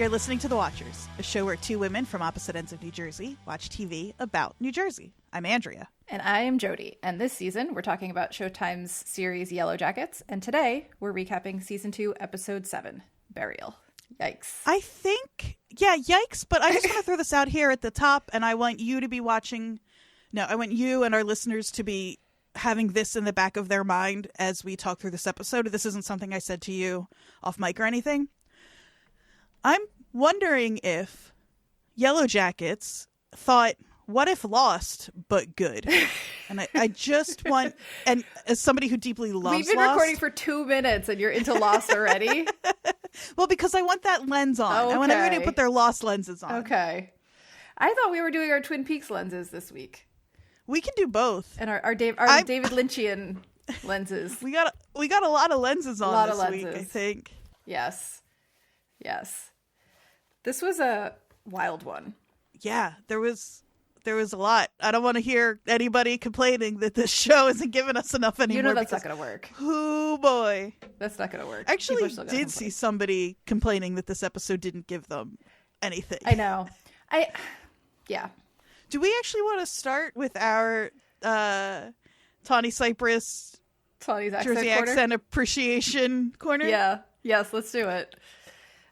You're listening to The Watchers, a show where two women from opposite ends of New Jersey watch TV about New Jersey. I'm Andrea. And I am Jodie. And this season, we're talking about Showtime's series Yellowjackets. And today, we're recapping Season 2, Episode 7, Burial. Yikes. I think, yikes, but I just want to throw this out here at the top, and I want you to be watching. No, I want you and our listeners to be having this in the back of their mind as we talk through this episode. This isn't something I said to you off mic or anything. I'm wondering if Yellowjackets thought, what if Lost, but good? And I just want, and as somebody who deeply loves Lost. We've been recording for 2 minutes and you're into Lost already? Well, because I want that lens on. Okay. I want everybody to put their Lost lenses on. Okay. I thought we were doing our Twin Peaks lenses this week. We can do both. And our David Lynchian lenses. We got a lot of lenses on this week, I think. Yes. This was a wild one. Yeah, there was a lot. I don't want to hear anybody complaining that this show isn't giving us enough anymore. You know that's not going to work. Oh, boy. That's not going to work. I actually did see somebody complaining that this episode didn't give them anything. I know. Yeah. Do we actually want to start with our Tawny Cypress Tawny's Jersey accent appreciation corner? Yeah. Yes, let's do it.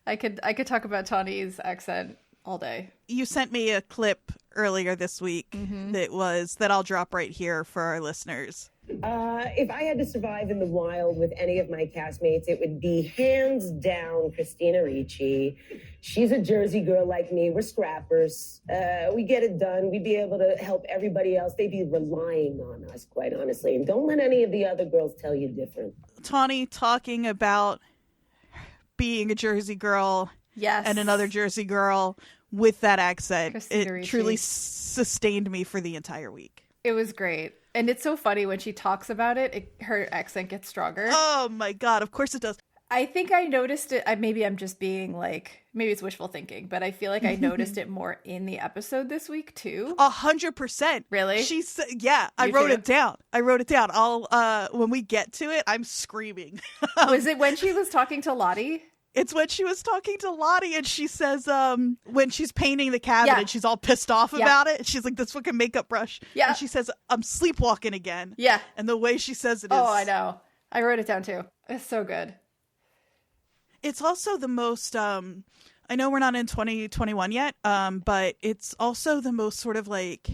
I could talk about Tawny's accent all day. You sent me a clip earlier this week that I'll drop right here for our listeners. If I had to survive in the wild with any of my castmates, it would be hands down Christina Ricci. She's a Jersey girl like me. We're scrappers. We get it done. We'd be able to help everybody else. They'd be relying on us, quite honestly. And don't let any of the other girls tell you different. Tawny talking about being a Jersey girl, yes, and another Jersey girl with that accent. Christina It Ricci. truly sustained me for the entire week. It was great. And it's so funny when she talks about it, her accent gets stronger. Oh my God, of course it does. I think I noticed it. Maybe I'm just being like, maybe it's wishful thinking, but I feel like I noticed it more in the episode this week too. 100%. Really? I wrote it down. I'll, when we get to it, I'm screaming. Was it when she was talking to Lottie? It's when she was talking to Lottie and she says, when she's painting the cabin and she's all pissed off about it. She's like, this fucking makeup brush. Yeah. And she says, I'm sleepwalking again. Yeah. And the way she says it is. Oh, I know. I wrote it down too. It's so good. It's also the most, I know we're not in 2021 yet, but it's also the most sort of like,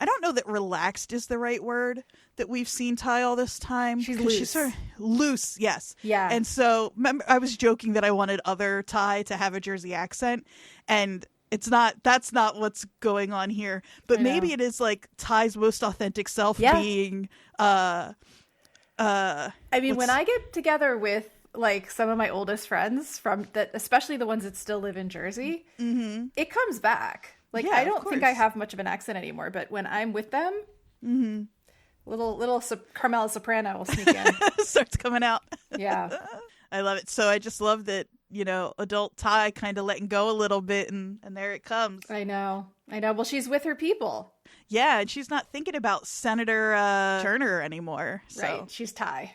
I don't know that relaxed is the right word that we've seen Ty all this time. She's loose. She's sort of loose, yes. Yeah. And so, remember, I was joking that I wanted other Ty to have a Jersey accent, and that's not what's going on here. But maybe it is like Ty's most authentic self being, I mean, when I get together with like some of my oldest friends from that, especially the ones that still live in Jersey, it comes back. Like, I don't think I have much of an accent anymore, but when I'm with them, little Carmela Soprano will sneak in. Starts coming out. Yeah. I love it. So I just love that, adult Ty kind of letting go a little bit, and there it comes. I know. Well, she's with her people. Yeah, and she's not thinking about Senator Turner anymore. So. Right. She's Ty.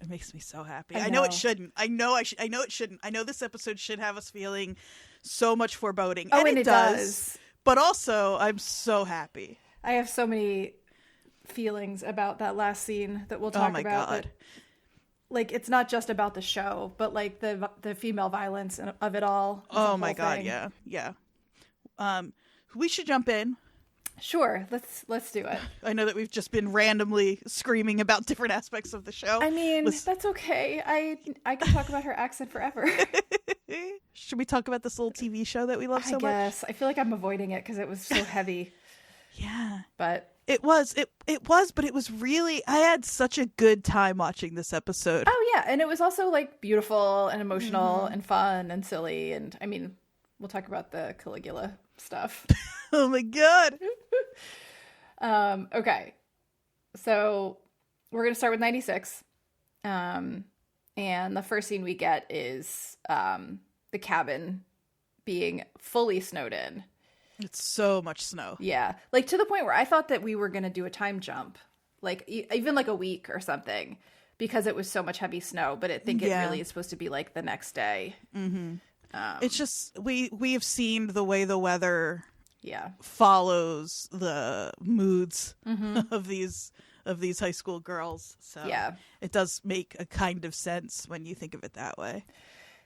It makes me so happy. I know it shouldn't. I know it shouldn't. I know this episode should have us feeling so much foreboding. Oh, and it does. But also, I'm so happy. I have so many feelings about that last scene that we'll talk about. Oh my God. Like, it's not just about the show, but like the female violence of it all. Oh my God, yeah. We should jump in. Sure, let's do it. I know that we've just been randomly screaming about different aspects of the show. I mean, that's okay. I can talk about her accent forever. Should we talk about this little TV show that we love so much? I guess. I feel like I'm avoiding it because it was so heavy. Yeah. But it was, but it was really, I had such a good time watching this episode. Oh yeah, and it was also like beautiful and emotional and fun and silly, and I mean, we'll talk about the Caligula stuff. Oh my God. Okay. So we're going to start with 96. And the first scene we get is the cabin being fully snowed in. It's so much snow. Yeah. Like to the point where I thought that we were going to do a time jump, like even like a week or something, because it was so much heavy snow. But I think it really is supposed to be like the next day. Mm-hmm. It's just we have seen the way the weather yeah follows the moods of these high school girls. So yeah, it does make a kind of sense when you think of it that way.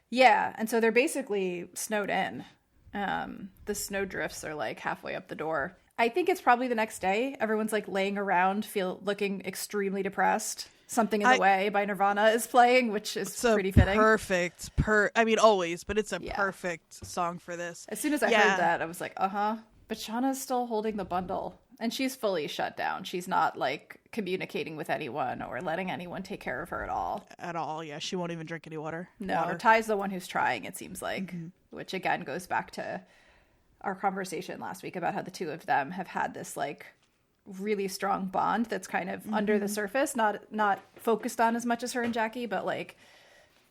Yeah, and so they're basically snowed in. The snow drifts are like halfway up the door. I think it's probably the next day. Everyone's like laying around, looking extremely depressed. Something in the Way by Nirvana is playing, which is pretty fitting. Perfect. I mean, always, but it's a perfect song for this. As soon as I heard that, I was like, uh-huh. But Shauna's still holding the bundle, and she's fully shut down. She's not like communicating with anyone or letting anyone take care of her at all. At all, yeah. She won't even drink any water. No, Ty's the one who's trying, it seems like, which again goes back to our conversation last week about how the two of them have had this like really strong bond that's kind of under the surface, not focused on as much as her and Jackie, but like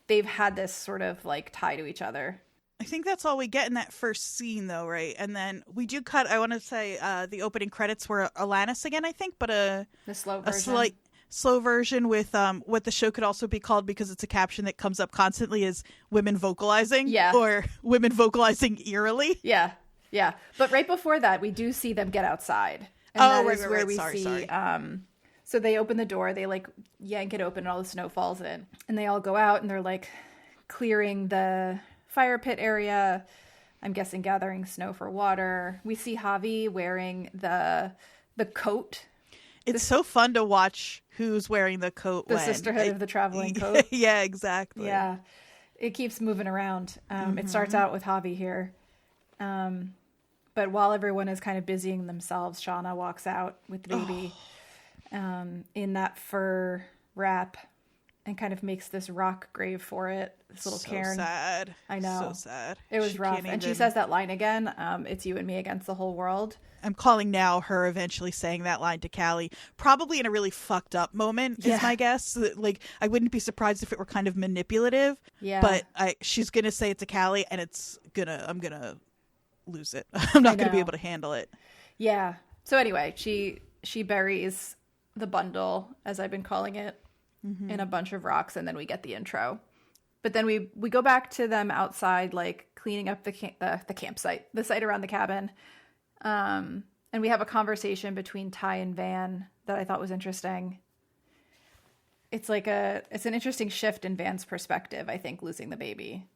they've had this sort of like tie to each other. I think that's all we get in that first scene though, right? And then we do cut, I want to say the opening credits were Alanis again, I think, but the slow version. A slight slow version with what the show could also be called, because it's a caption that comes up constantly, is women vocalizing, or women vocalizing eerily. Yeah. But right before that, we do see them get outside. And that is where we see. So they open the door, they like yank it open, and all the snow falls in, and they all go out, and they're like clearing the fire pit area. I'm guessing gathering snow for water. We see Javi wearing the coat. It's so fun to watch who's wearing the coat. The sisterhood of the traveling coat. Yeah, exactly. Yeah, it keeps moving around. It starts out with Javi here. But while everyone is kind of busying themselves, Shauna walks out with the baby in that fur wrap and kind of makes this rock grave for it. This little cairn. So sad. I know. So sad. It was rough. And she says that line again. It's you and me against the whole world. I'm calling now her eventually saying that line to Callie, probably in a really fucked up moment, is my guess. Like, I wouldn't be surprised if it were kind of manipulative. Yeah. But she's going to say it to Callie, and I'm going to lose it. I'm not going to be able to handle it. Yeah. So anyway, she buries the bundle, as I've been calling it, in a bunch of rocks, and then we get the intro. But then we go back to them outside, like cleaning up the campsite, the site around the cabin. And we have a conversation between Ty and Van that I thought was interesting. It's an interesting shift in Van's perspective, I think, losing the baby.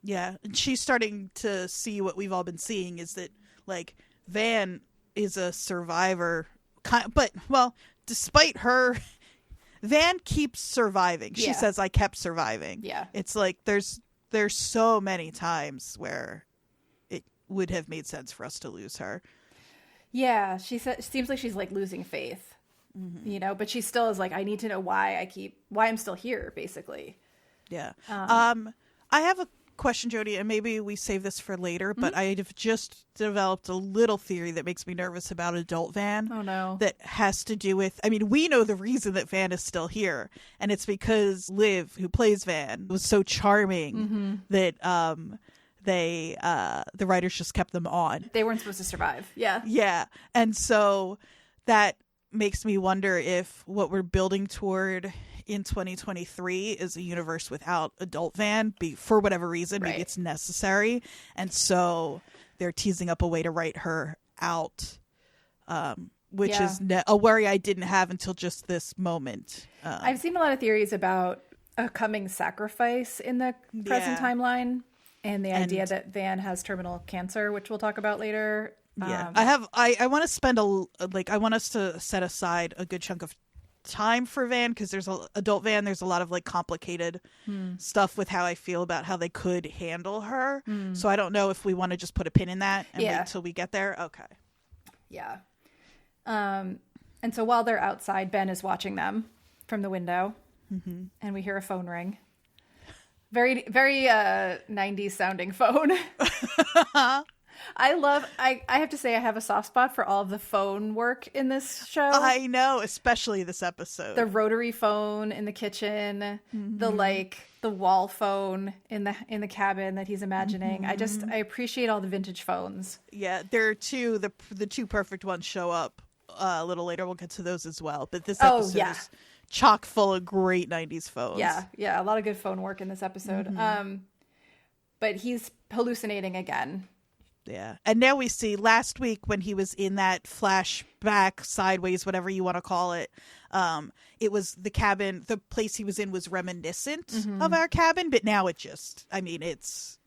Yeah, and she's starting to see what we've all been seeing, is that, like, Van is a survivor. But, well, despite her, Van keeps surviving. She says, I kept surviving. Yeah. It's like there's so many times where it would have made sense for us to lose her. Yeah, it seems like she's, like, losing faith, you know? But she still is like, I need to know why I'm still here, basically. Yeah. I have a question, Jodie, and maybe we save this for later, but I have just developed a little theory that makes me nervous about adult Van. Oh no. That has to do with, I mean, we know the reason that Van is still here, and it's because Liv, who plays Van, was so charming that the writers just kept them on. They weren't supposed to survive. Yeah. And so that makes me wonder if what we're building toward in 2023 is a universe without adult Van, for whatever reason. Maybe it's necessary, and so they're teasing up a way to write her out, which is a worry I didn't have until just this moment. I've seen a lot of theories about a coming sacrifice in the present timeline, and the idea that Van has terminal cancer, which we'll talk about later. I want to spend I want us to set aside a good chunk of time for Van, because there's adult Van, there's a lot of like complicated stuff with how I feel about how they could handle her. So I don't know if we want to just put a pin in that and wait till we get there. Okay. Yeah. And so while they're outside, Ben is watching them from the window, and we hear a phone ring. Very, very 90s sounding phone. I have to say I have a soft spot for all of the phone work in this show. I know, especially this episode. The rotary phone in the kitchen, the wall phone in the cabin that he's imagining. I appreciate all the vintage phones. Yeah, there are the two perfect ones show up a little later. We'll get to those as well. But this episode is chock full of great 90s phones. Yeah, a lot of good phone work in this episode. but he's hallucinating again. Yeah. And now we see last week when he was in that flashback, sideways, whatever you want to call it. It was the cabin, the place he was in was reminiscent of our cabin, but now it's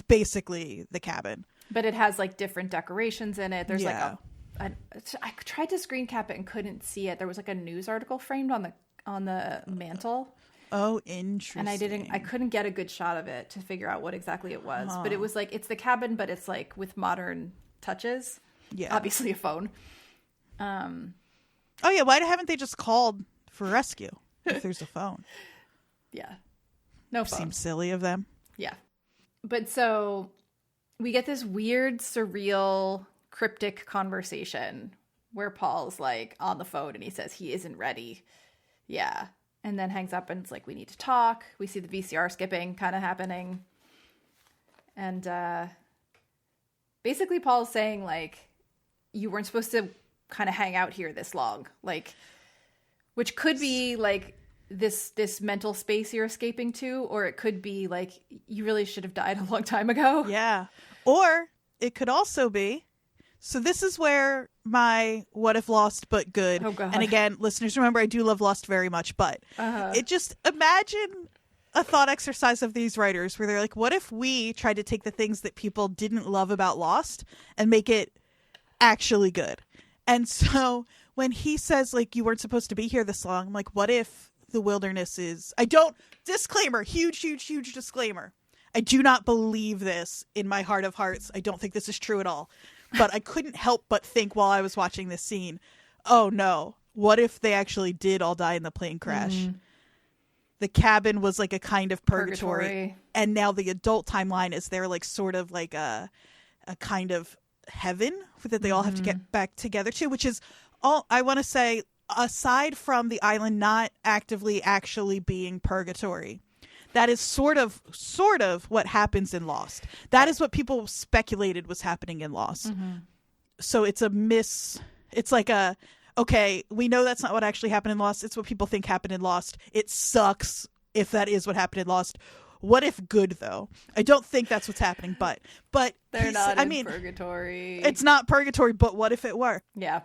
basically the cabin. But it has like different decorations in it. There's I tried to screen cap it and couldn't see it. There was like a news article framed on the mantle. Oh, interesting. And I couldn't get a good shot of it to figure out what exactly it was. But it was like, it's the cabin, but it's like with modern touches. Yeah. Obviously a phone. Oh yeah, why haven't they just called for rescue if there's a phone? Yeah. No phone. Seems silly of them. Yeah. But so we get this weird, surreal, cryptic conversation where Paul's like on the phone and he says he isn't ready. Yeah. And then hangs up and it's like, we need to talk. We see the VCR skipping kind of happening. And basically Paul's saying like, you weren't supposed to kind of hang out here this long. Like, which could be like this mental space you're escaping to, or it could be like, you really should have died a long time ago. Yeah. Or it could also be, so this is where my what if Lost but good. Oh, God. And again, listeners, remember I do love Lost very much, but it just, imagine a thought exercise of these writers where they're like, what if we tried to take the things that people didn't love about Lost and make it actually good? And so when he says like, you weren't supposed to be here this long, I'm like, what if the wilderness is, disclaimer, huge disclaimer. I do not believe this in my heart of hearts. I don't think this is true at all. But I couldn't help but think while I was watching this scene, oh no, what if they actually did all die in the plane crash? Mm-hmm. The cabin was like a kind of purgatory. And now the adult timeline is there like sort of like a kind of heaven that they all have to get back together to, which is all I want to say, aside from the island not actively actually being purgatory. That is sort of what happens in Lost. That is what people speculated was happening in Lost. Mm-hmm. So it's like okay, we know that's not what actually happened in Lost. It's what people think happened in Lost. It sucks if that is what happened in Lost. What if good, though? I don't think that's what's happening, but they're not in purgatory. It's not purgatory, but what if it were? Yeah.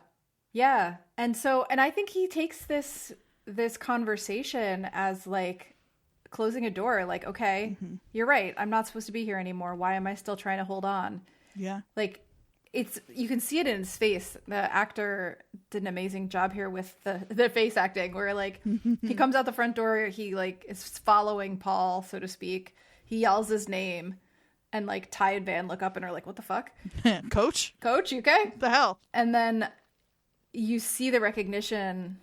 Yeah. And I think he takes this conversation as like closing a door, like, okay, you're right. I'm not supposed to be here anymore. Why am I still trying to hold on? Yeah. Like, you can see it in his face. The actor did an amazing job here with the face acting where like he comes out the front door. He like is following Paul, so to speak. He yells his name and like Ty and Van look up and are like, what the fuck? Coach, you okay? What the hell? And then you see the recognition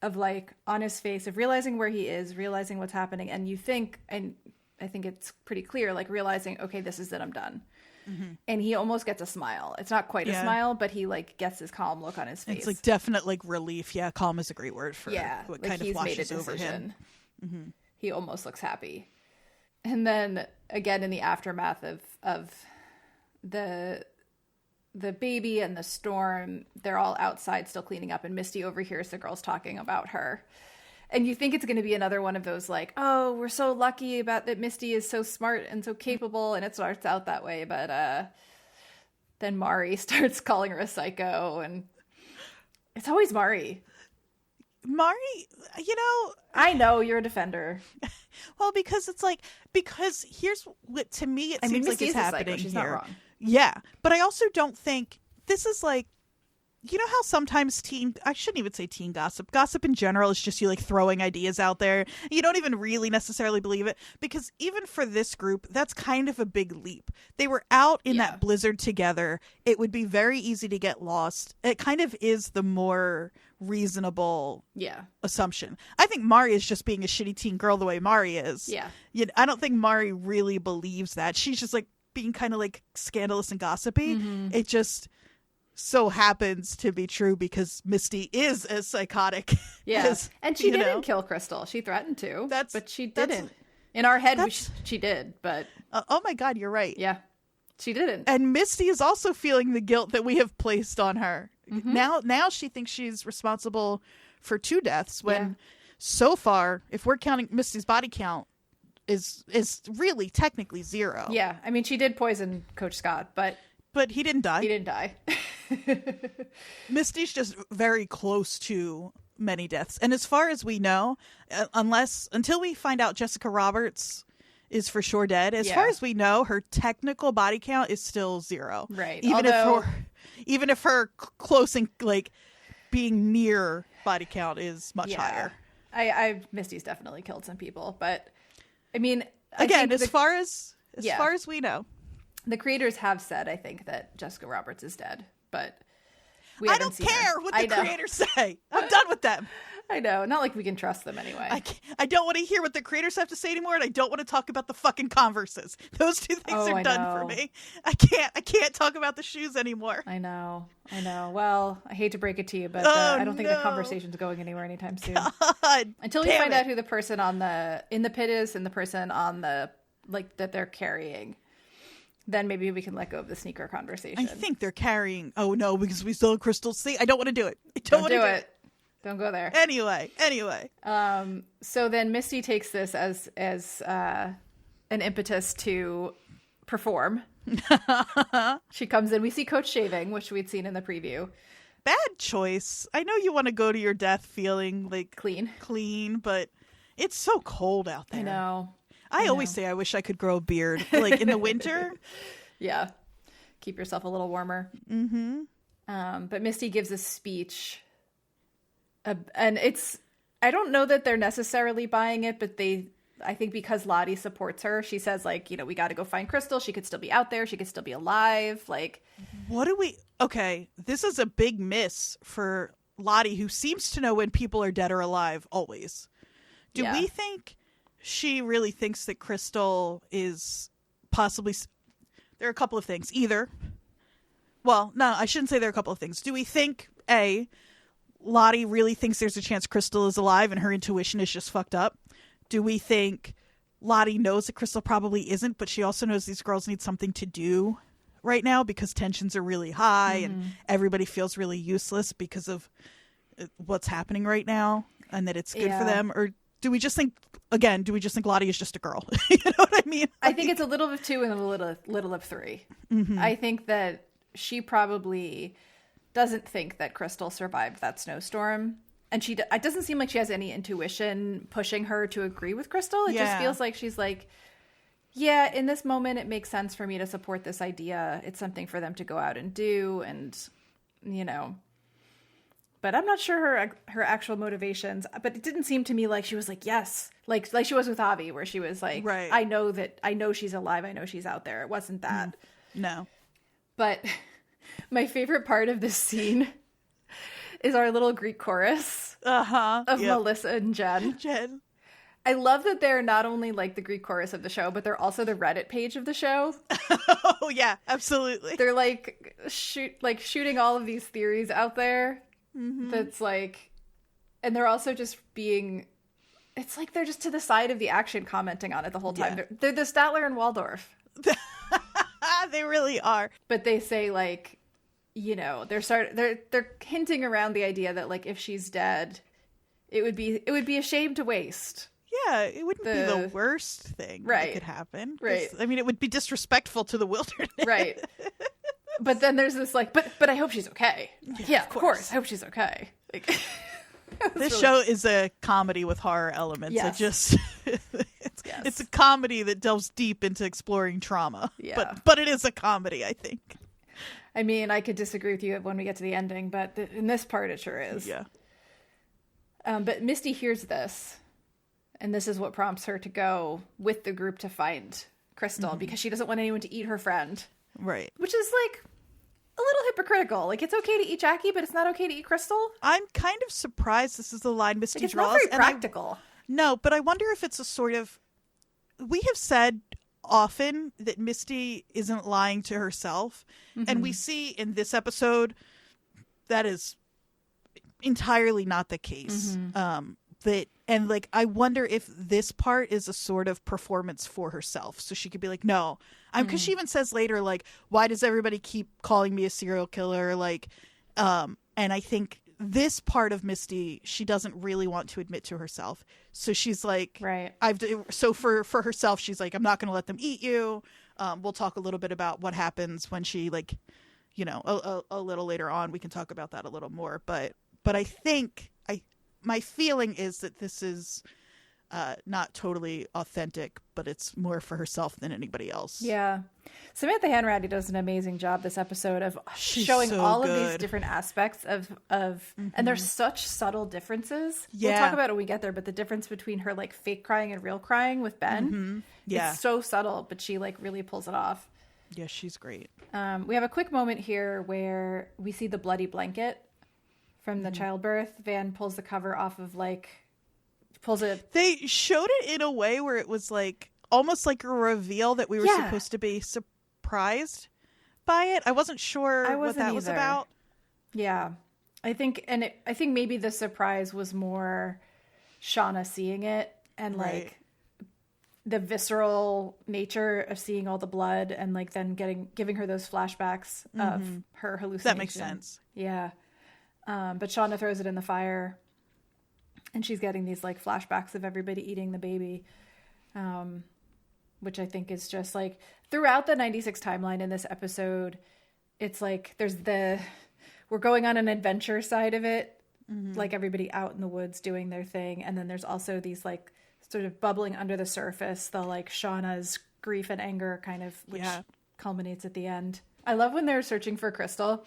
of like on his face of realizing where he is, realizing what's happening. And you think, and I think it's pretty clear, like realizing, okay, this is it. I'm done. Mm-hmm. And he almost gets a smile. It's not quite a smile, but he like gets this calm look on his face. It's like definite like relief. Yeah. Calm is a great word for what like kind of washes over him. Mm-hmm. He almost looks happy. And then again, in the aftermath of the baby and the storm, they're all outside still cleaning up, and Misty overhears the girls talking about her. And you think it's going to be another one of those like, oh, we're so lucky about that Misty is so smart and so capable, and it starts out that way. But then Mari starts calling her a psycho, and it's always Mari. Mari, I know you're a defender. Well, because here's what to me it seems like is happening She's here. Not wrong. Yeah, but I also don't think this is like, you know how sometimes I shouldn't even say teen gossip in general is just you like throwing ideas out there. You don't even really necessarily believe it, because even for this group, that's kind of a big leap. They were out in that blizzard together. It would be very easy to get lost. It kind of is the more reasonable assumption. I think Mari is just being a shitty teen girl the way Mari is. Yeah. I don't think Mari really believes that. She's just like being kind of like scandalous and gossipy. Mm-hmm. It just so happens to be true because Misty is as psychotic. Yeah. And she didn't kill Crystal. She threatened to, but she didn't. In our head, she did, but... oh my God, you're right. Yeah, she didn't. And Misty is also feeling the guilt that we have placed on her. Mm-hmm. Now she thinks she's responsible for 2 deaths when so far, if we're counting Misty's body count, is really technically 0. Yeah, I mean, she did poison Coach Scott, but he didn't die. He didn't die. Misty's just very close to many deaths. And as far as we know, until we find out Jessica Roberts is for sure dead, as far as we know, her technical body count is still 0. Right. Even if her close and like being near body count is much higher. Misty's definitely killed some people, but I mean, again, as far as we know, the creators have said, I think, that Jessica Roberts is dead, but I don't care what the creators say. I'm done with them. I know. Not like we can trust them anyway. I don't want to hear what the creators have to say anymore, and I don't want to talk about the fucking Converses. Those two things are done for me. I can't talk about the shoes anymore. I know. Well, I hate to break it to you, but I don't think the conversation's going anywhere anytime soon. God, until we find out who the person in the pit is and the person on the that they're carrying. Then maybe we can let go of the sneaker conversation. I think they're carrying. Oh no, because we still have Crystal. See, I don't want to do it. Don't want to do it. Don't go there. Anyway. So then Misty takes this as an impetus to perform. She comes in. We see Coach shaving, which we'd seen in the preview. Bad choice. I know you want to go to your death feeling like clean, but it's so cold out there. I know. I always say I wish I could grow a beard, like in the winter. Yeah. Keep yourself a little warmer. Mm-hmm. But Misty gives a speech. And I don't know that they're necessarily buying it, but I think because Lottie supports her, she says, like, we got to go find Crystal. She could still be out there. She could still be alive. Like, okay, this is a big miss for Lottie, who seems to know when people are dead or alive always. Do we think she really thinks that Crystal is possibly... There are a couple of things. Well, no, I shouldn't say there are a couple of things. Do we think, A, Lottie really thinks there's a chance Crystal is alive and her intuition is just fucked up? Do we think Lottie knows that Crystal probably isn't, but she also knows these girls need something to do right now because tensions are really high and everybody feels really useless because of what's happening right now and that it's good for them? Or do we just think Lottie is just a girl? You know what I mean? I think it's a little of 2 and a little of 3. Mm-hmm. I think that she probably doesn't think that Crystal survived that snowstorm. And it doesn't seem like she has any intuition pushing her to agree with Crystal. It just feels like she's like, yeah, in this moment, it makes sense for me to support this idea. It's something for them to go out and do. And, but I'm not sure her actual motivations. But it didn't seem to me like she was like, yes, like she was with Avi, where she was like, right. I know she's alive. I know she's out there. It wasn't that. No. But my favorite part of this scene is our little Greek chorus of Melissa and Jen. I love that they're not only like the Greek chorus of the show, but they're also the Reddit page of the show. Oh yeah, absolutely. They're like shooting all of these theories out there. Mm-hmm. That's like, and they're also just being. It's like they're just to the side of the action, commenting on it the whole time. Yeah. They're the Statler and Waldorf. They really are. But they say like, they're hinting around the idea that like if she's dead, it would be a shame to waste. Yeah, it wouldn't be the worst thing that could happen. Right. I mean, it would be disrespectful to the wilderness. Right. But then there's this like, but I hope she's okay. Yeah, of course. I hope she's okay. Like, this show is a comedy with horror elements. Yes. It's a comedy that delves deep into exploring trauma. Yeah. But it is a comedy, I think. I mean, I could disagree with you when we get to the ending, but in this part, it sure is. Yeah. But Misty hears this, and this is what prompts her to go with the group to find Crystal, because she doesn't want anyone to eat her friend. Right. Which is, like, a little hypocritical. Like, it's okay to eat Jackie, but it's not okay to eat Crystal. I'm kind of surprised this is the line Misty draws. It's not very practical. No, but I wonder if it's a sort of... We have said often that Misty isn't lying to herself, and we see in this episode that is entirely not the case. I wonder if this part is a sort of performance for herself, so she could be like, no, because she even says later, like, why does everybody keep calling me a serial killer? Like, and I think this part of Misty, she doesn't really want to admit to herself. So she's like, right. So for herself, she's like, I'm not going to let them eat you. We'll talk a little bit about what happens when she, like, you know, a little later on, we can talk about that a little more. But I think my feeling is that this is not totally authentic, but it's more for herself than anybody else. Yeah. Samantha Hanratty does an amazing job this episode of showing all of these different aspects of and there's such subtle differences. Yeah. We'll talk about it when we get there, but the difference between her like fake crying and real crying with Ben, it's so subtle, but she like really pulls it off. Yeah, she's great. We have a quick moment here where we see the bloody blanket from the childbirth. Van pulls the cover off of They showed it in a way where it was like almost like a reveal that we were supposed to be surprised by it. I wasn't sure what that was about. Yeah. I think maybe the surprise was more Shauna seeing it and like the visceral nature of seeing all the blood and like then giving her those flashbacks of her hallucination. That makes sense. Yeah. But Shauna throws it in the fire. And she's getting these like flashbacks of everybody eating the baby, which I think is just like throughout the 96 timeline in this episode, it's like we're going on an adventure side of it, like everybody out in the woods doing their thing. And then there's also these like sort of bubbling under the surface, the like Shauna's grief and anger kind of, which culminates at the end. I love when they're searching for Crystal.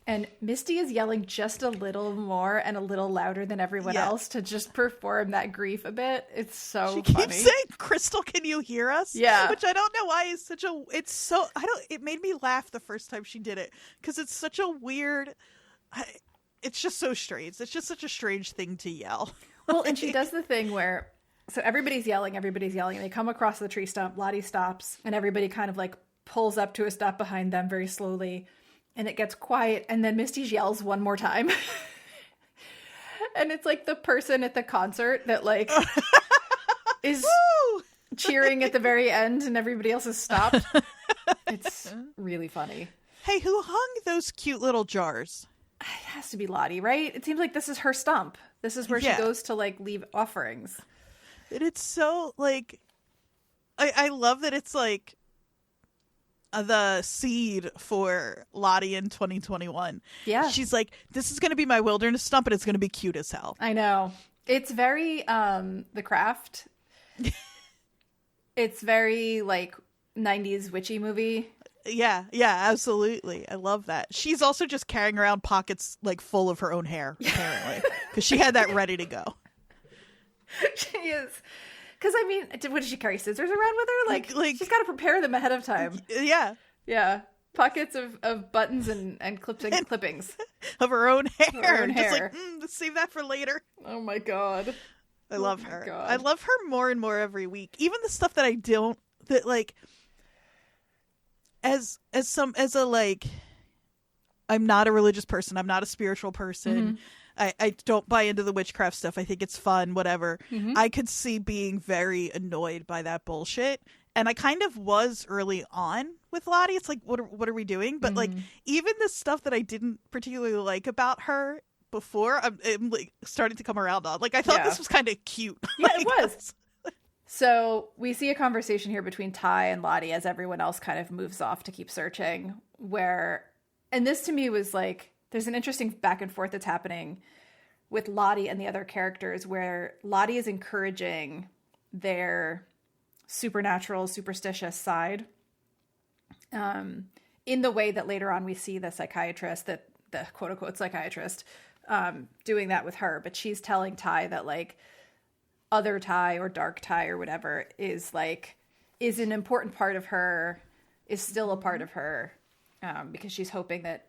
And Misty is yelling just a little more and a little louder than everyone else to just perform that grief a bit. It's so funny. She keeps saying, Crystal, can you hear us? Yeah. Which I don't know why is such a... It made me laugh the first time she did it. Because it's such a weird... It's just so strange. It's just such a strange thing to yell. Well, and she does the thing where... So everybody's yelling. And they come across the tree stump. Lottie stops. And everybody kind of like pulls up to a stop behind them very slowly. And it gets quiet, and then Misty yells one more time. And it's like the person at the concert that like is cheering at the very end and everybody else has stopped. It's really funny. Hey, who hung those cute little jars? It has to be Lottie, right? It seems like this is her stump. This is where she goes to like leave offerings. And it's so like, I love that it's like, the seed for Lottie in 2021. Yeah. She's like, this is going to be my wilderness stump, and it's going to be cute as hell. I know. It's very, The Craft. It's very, like, 90s witchy movie. Yeah, absolutely. I love that. She's also just carrying around pockets, like, full of her own hair, apparently. Because she had that ready to go. She is. Because, I mean, what, did she carry scissors around with her? Like she's got to prepare them ahead of time. Yeah. Yeah. Pockets of buttons and clips and clippings. Of her own hair. Her own just hair. like, let's save that for later. Oh, my God. I love her. God. I love her more and more every week. Even the stuff that I don't, that, like, as a, like, I'm not a religious person. I'm not a spiritual person. I don't buy into the witchcraft stuff. I think it's fun, whatever. I could see being very annoyed by that bullshit. And I kind of was early on with Lottie. It's like, what are we doing? But like, even the stuff that I didn't particularly like about her before, I'm like starting to come around on. Like, I thought this was kind of cute. Yeah, it was. So we see a conversation here between Ty and Lottie as everyone else kind of moves off to keep searching. And this to me was like, there's an interesting back and forth that's happening with Lottie and the other characters where Lottie is encouraging their supernatural, superstitious side in the way that later on we see the psychiatrist, the quote-unquote psychiatrist, doing that with her. But she's telling Ty that, like, other Ty or dark Ty or whatever is an important part of her, is still a part of her, because she's hoping that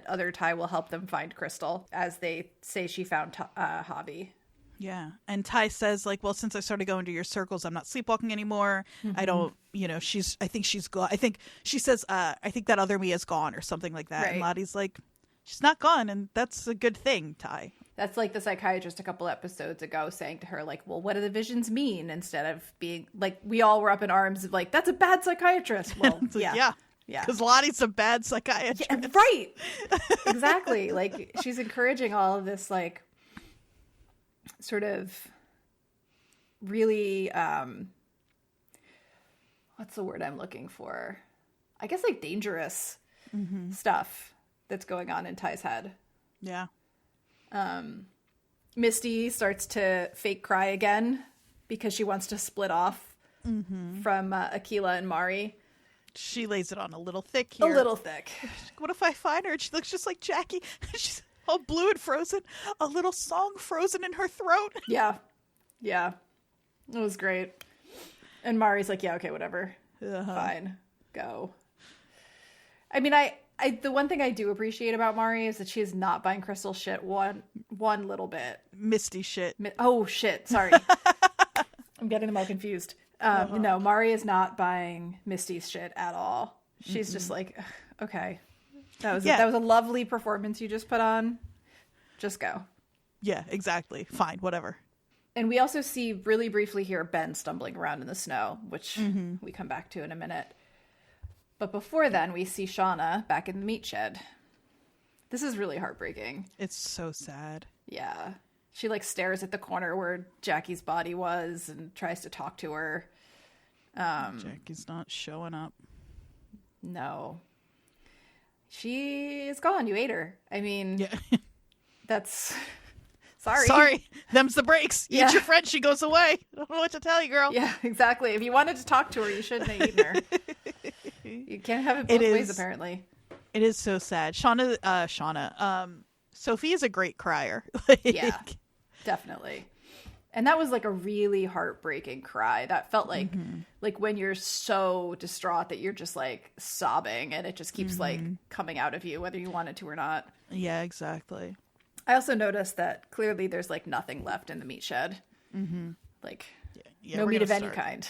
other Ty will help them find Crystal, as they say she found Javi. Yeah. And Ty says, like, well, since I started going to your circles, I'm not sleepwalking anymore. I don't, I think she's gone. I think she says, I think that other me is gone or something like that. Right. And Lottie's like, she's not gone. And that's a good thing, Ty. That's like the psychiatrist a couple episodes ago saying to her, like, well, what do the visions mean? Instead of being like, we all were up in arms of like, that's a bad psychiatrist. Well, yeah. Yeah. Because Lottie's a bad psychiatrist. Yeah, right. Exactly. Like, she's encouraging all of this, like, sort of really, what's the word I'm looking for? I guess, like, dangerous stuff that's going on in Ty's head. Yeah. Misty starts to fake cry again because she wants to split off from Akila and Mari. She lays it on a little thick here. A little thick. What if I find her and she looks just like Jackie? She's all blue and frozen. A little song frozen in her throat. Yeah. Yeah. It was great. And Mari's like, yeah, okay, whatever. Fine. Go. I mean, the one thing I do appreciate about Mari is that she is not buying Crystal shit one little bit. Misty shit. Oh, shit. Sorry. I'm getting them all confused. No, Mari is not buying Misty's shit at all. She's just like, okay, that was a lovely performance you just put on. Just go. Yeah, exactly. Fine, whatever. And we also see really briefly here Ben stumbling around in the snow, which we come back to in a minute. But before then, we see Shauna back in the meat shed. This is really heartbreaking. It's so sad. Yeah. She, like, stares at the corner where Jackie's body was and tries to talk to her. Jackie's not showing up. No. She is gone. You ate her. I mean, yeah. That's... Sorry. Sorry. Them's the breaks. Yeah. Eat your friend. She goes away. I don't know what to tell you, girl. Yeah, exactly. If you wanted to talk to her, you shouldn't have eaten her. You can't have it both ways, apparently. It is so sad. Shauna, Sophie is a great crier. Yeah, definitely. And that was like a really heartbreaking cry. That felt like when you're so distraught that you're just like sobbing and it just keeps like coming out of you, whether you want it to or not. Yeah, exactly. I also noticed that clearly there's like nothing left in the meat shed. Like no meat of any kind.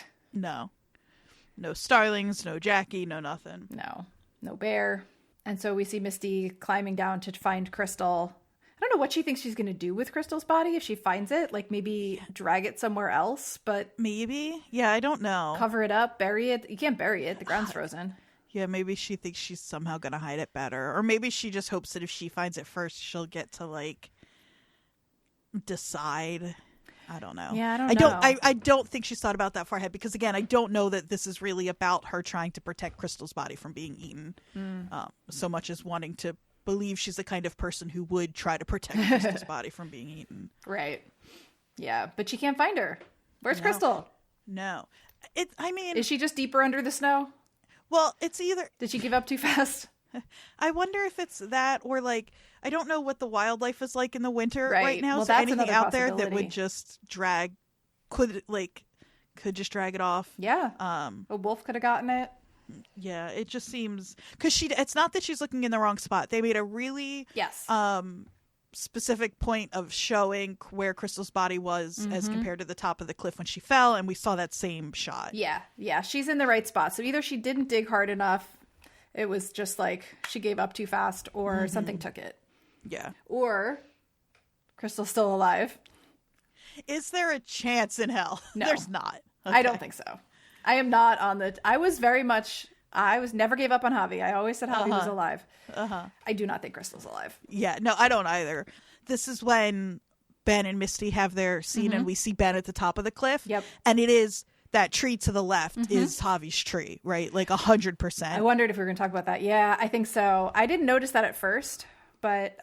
No starlings, no Jackie, no nothing. No bear. And so we see Misty climbing down to find Crystal. I don't know what she thinks she's going to do with Crystal's body if she finds it. Like maybe drag it somewhere else, but... Maybe? Yeah, I don't know. Cover it up, bury it. You can't bury it. The ground's frozen. Yeah, maybe she thinks she's somehow going to hide it better. Or maybe she just hopes that if she finds it first, she'll get to, like, decide... I don't know. Yeah, I don't know. I don't think she's thought about that far ahead because, again, I don't know that this is really about her trying to protect Crystal's body from being eaten so much as wanting to believe she's the kind of person who would try to protect Crystal's body from being eaten. Right. Yeah, but she can't find her. Where's Crystal? No. Is she just deeper under the snow? Well, it's either... Did she give up too fast? I wonder if it's that or like I don't know what the wildlife is like in the winter right now. Well, so that's anything out there that possibility. would just could just drag it off. Yeah. A wolf could have gotten it. Yeah, it just seems because it's not that she's looking in the wrong spot. They made a really specific point of showing where Crystal's body was as compared to the top of the cliff when she fell, and we saw that same shot. Yeah, she's in the right spot. So either she didn't dig hard enough. It was just like she gave up too fast or something took it. Yeah. Or Crystal's still alive. Is there a chance in hell? No. There's not. Okay. I don't think so. I am not on I was never gave up on Javi. I always said Javi was alive. I do not think Crystal's alive. Yeah, no, I don't either. This is when Ben and Misty have their scene and we see Ben at the top of the cliff. Yep. And it is... That tree to the left is Javi's tree, right? Like 100%. I wondered if we were going to talk about that. Yeah, I think so. I didn't notice that at first, but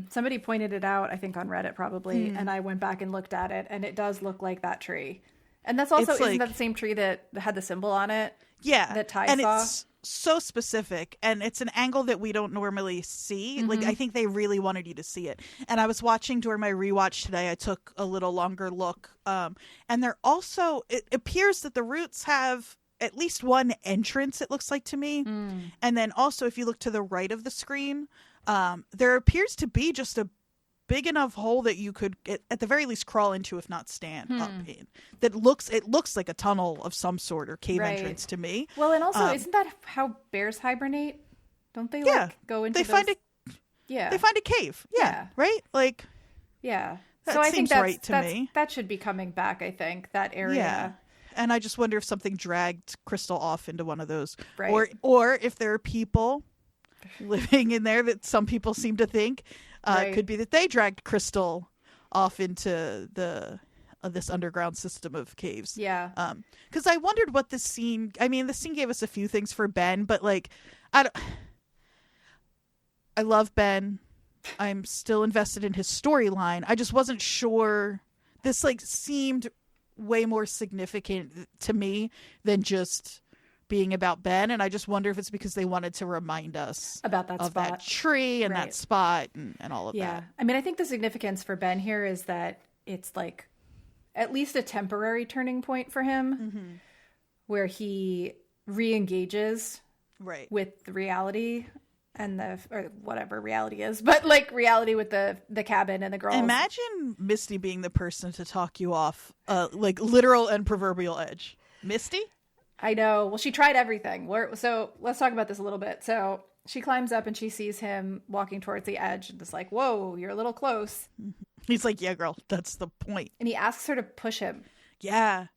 somebody pointed it out, I think on Reddit probably, and I went back and looked at it, and it does look like that tree. And that's also, isn't that the same tree that had the symbol on it? Yeah. That Ty and saw? It's so specific, and it's an angle that we don't normally see. Like, I think they really wanted you to see it. And I was watching during my rewatch today, I took a little longer look, and they're also, it appears that the roots have at least one entrance, it looks like to me. And then also, if you look to the right of the screen, there appears to be just a big enough hole that you could at the very least crawl into, if not stand up in. It looks like a tunnel of some sort or cave entrance to me. Well, and also isn't that how bears hibernate? Don't they go into find a cave. Yeah. Right? Like yeah. That so I seems think right to me. That should be coming back, I think, that area. Yeah. And I just wonder if something dragged Crystal off into one of those. Right. Or if there are people living in there that some people seem to think Right. could be that they dragged Crystal off into this underground system of caves. Yeah. Because I wondered what this scene... I mean, the scene gave us a few things for Ben, but, like, I love Ben. I'm still invested in his storyline. I just wasn't sure. This, like, seemed way more significant to me than just being about Ben, and I just wonder if it's because they wanted to remind us about that of spot. that tree and that spot and all of that. I mean, I think the significance for Ben here is that it's like at least a temporary turning point for him where he re-engages with the reality and or whatever reality is, but like reality with the cabin and the girls. Imagine Misty being the person to talk you off like literal and proverbial edge. Misty? I know. Well, she tried everything. So let's talk about this a little bit. So she climbs up and she sees him walking towards the edge and is like, whoa, you're a little close. He's like, yeah, girl, that's the point. And he asks her to push him. Yeah.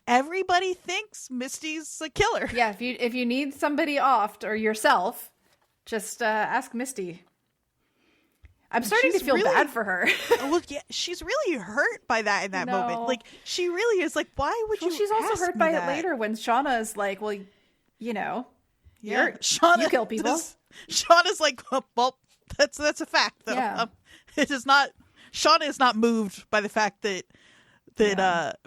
Everybody thinks Misty's a killer. Yeah. If you need somebody offed or yourself, just ask Misty. I'm starting to feel bad for her. Well, yeah, she's really hurt by that in that moment. Like, she really is like, why would you she's also hurt by it later when Shauna is like, well, you know, you kill people. Shauna's like, well, that's a fact, though. Yeah. It is not. Shauna is not moved by the fact that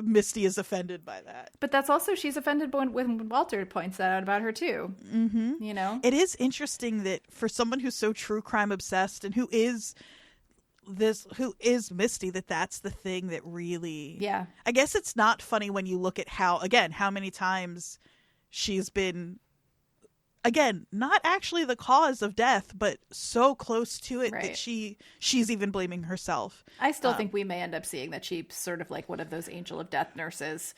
Misty is offended by that. But that's also, she's offended when Walter points that out about her too. Mm-hmm. You know, it is interesting that for someone who's so true crime obsessed and who is Misty, that's the thing that really. Yeah. I guess it's not funny when you look at how many times she's been. Again, not actually the cause of death, but so close to it that she's even blaming herself. I still think we may end up seeing that she's sort of like one of those angel of death nurses.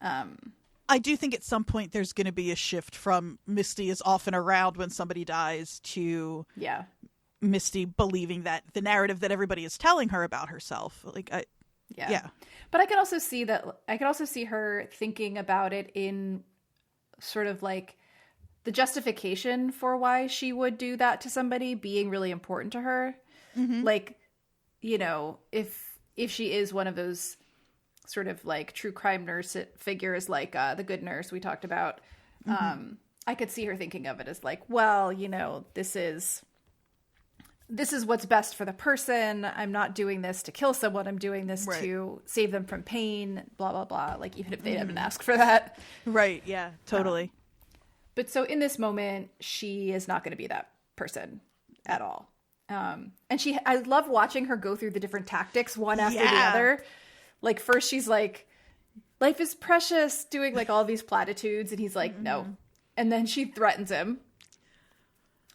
I do think at some point there's going to be a shift from Misty is often around when somebody dies to Misty believing that the narrative that everybody is telling her about herself. Yeah. But I could also see her thinking about it in sort of like the justification for why she would do that to somebody being really important to her. Mm-hmm. Like, you know, if she is one of those sort of like true crime nurse figures, like the good nurse we talked about, I could see her thinking of it as like, well, you know, this is what's best for the person. I'm not doing this to kill someone. I'm doing this to save them from pain, blah, blah, blah. Like, even if they didn't ask for that. Right. Yeah, totally. But so in this moment, she is not going to be that person at all. And I love watching her go through the different tactics one after the other. Like, first she's like, life is precious, doing like all these platitudes. And he's like, no. And then she threatens him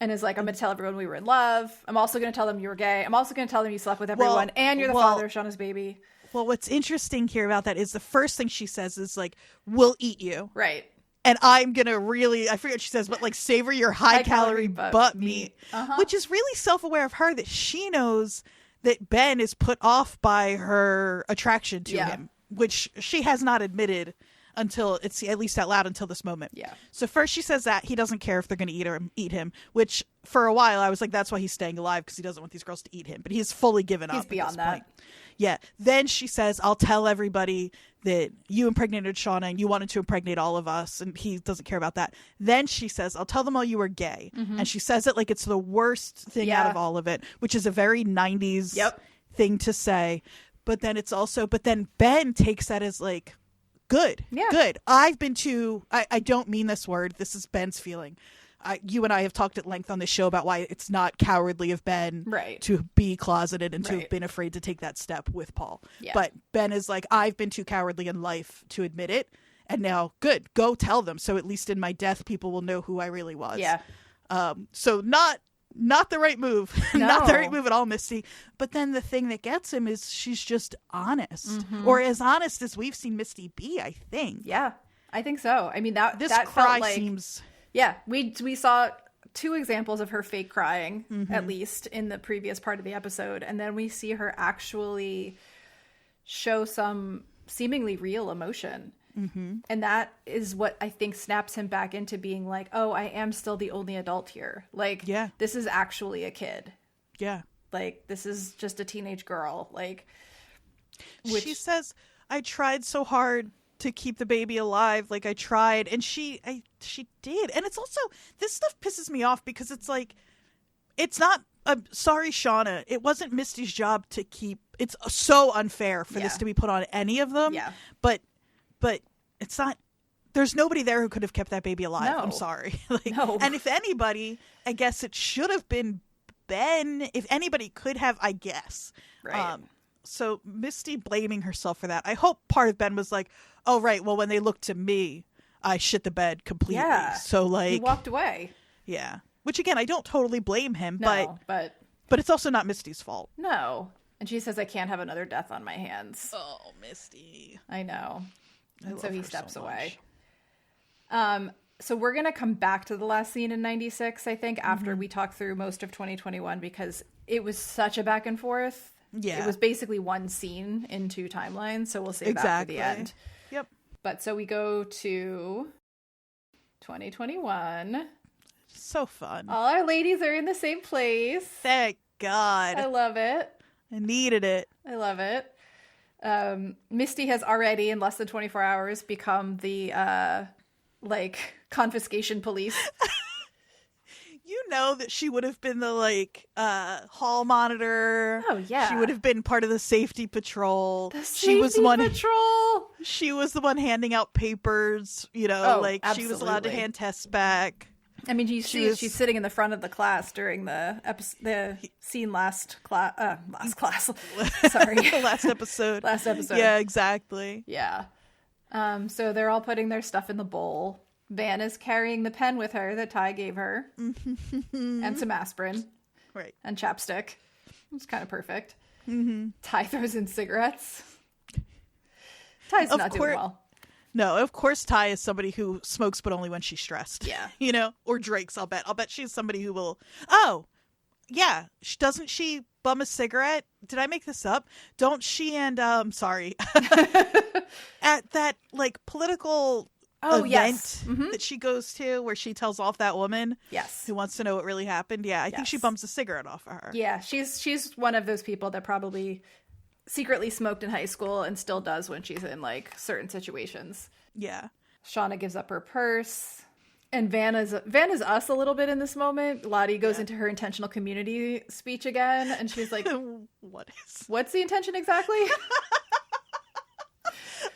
and is like, I'm going to tell everyone we were in love. I'm also going to tell them you were gay. I'm also going to tell them you slept with everyone. And you're the father of Shauna's baby. Well, what's interesting here about that is the first thing she says is like, we'll eat you. Right. And I'm going to really, I forget what she says, but like savor your high calorie butt meat. Which is really self-aware of her that she knows that Ben is put off by her attraction to him, which she has not admitted until it's at least out loud until this moment. Yeah. So first she says that he doesn't care if they're going to eat him, which for a while I was like, that's why he's staying alive, because he doesn't want these girls to eat him. But he's fully given up. He's beyond that. Point. Yeah. Then she says, I'll tell everybody that you impregnated Shauna and you wanted to impregnate all of us. And he doesn't care about that. Then she says, I'll tell them all you were gay. Mm-hmm. And she says it like it's the worst thing out of all of it, which is a very 90s thing to say. But then then Ben takes that as like, good. I've been I don't mean this word. This is Ben's feeling. You and I have talked at length on this show about why it's not cowardly of Ben to be closeted and to have been afraid to take that step with Paul. Yeah. But Ben is like, I've been too cowardly in life to admit it. And now, good, go tell them. So at least in my death, people will know who I really was. Yeah. So not the right move. No. Not the right move at all, Misty. But then the thing that gets him is she's just honest. Or as honest as we've seen Misty be, I think. Yeah, I think so. I mean, that cry felt like, seems... Yeah, we saw 2 examples of her fake crying, at least, in the previous part of the episode. And then we see her actually show some seemingly real emotion. Mm-hmm. And that is what I think snaps him back into being like, oh, I am still the only adult here. Like, this is actually a kid. Yeah. Like, this is just a teenage girl. Like, she says, I tried so hard to keep the baby alive. Like, I tried. And she did. And it's also, this stuff pisses me off because it's like, it's not, sorry, Shauna, it wasn't Misty's job to keep, it's so unfair for this to be put on any of them. Yeah. But it's not, there's nobody there who could have kept that baby alive. No. I'm sorry. No. And if anybody, I guess it should have been Ben. If anybody could have, I guess. Right. So Misty blaming herself for that. I hope part of Ben was like, oh, right, well, when they looked to me, I shit the bed completely. Yeah. So, like, he walked away. Yeah. Which, again, I don't totally blame him, but it's also not Misty's fault. No. And she says, I can't have another death on my hands. Oh, Misty. I know. And so he steps away. So we're going to come back to the last scene in 96, I think, after we talk through most of 2021, because it was such a back and forth. Yeah. It was basically one scene in two timelines, so we'll save that for the end. Yep. But so we go to 2021. So fun. All our ladies are in the same place. Thank God. I love it. I needed it. I love it. Misty has already, in less than 24 hours, become the, confiscation police. You know that she would have been the, hall monitor. Oh, yeah. She would have been part of the safety patrol. She was the patrol. She was the one handing out papers, she was allowed to hand tests back. I mean, she's sitting in the front of the class during the scene last class. Sorry. Last episode. Last episode. Yeah, exactly. Yeah. So they're all putting their stuff in the bowl. Van is carrying the pen with her that Ty gave her. And some aspirin. Right. And chapstick. It's kind of perfect. Mm-hmm. Ty throws in cigarettes. Ty's not doing well. No, of course Ty is somebody who smokes, but only when she's stressed. Yeah. Or drinks, I'll bet. I'll bet she's somebody who will... Oh, yeah. Doesn't she bum a cigarette? Did I make this up? Don't she and... sorry. At that, political event that she goes to where she tells off that woman who wants to know what really happened. Yeah, I think she bums a cigarette off of her. Yeah, she's one of those people that probably... secretly smoked in high school and still does when she's in certain situations. Yeah. Shauna gives up her purse. And Van is us a little bit in this moment. Lottie goes into her intentional community speech again, and she's like, what's the intention exactly?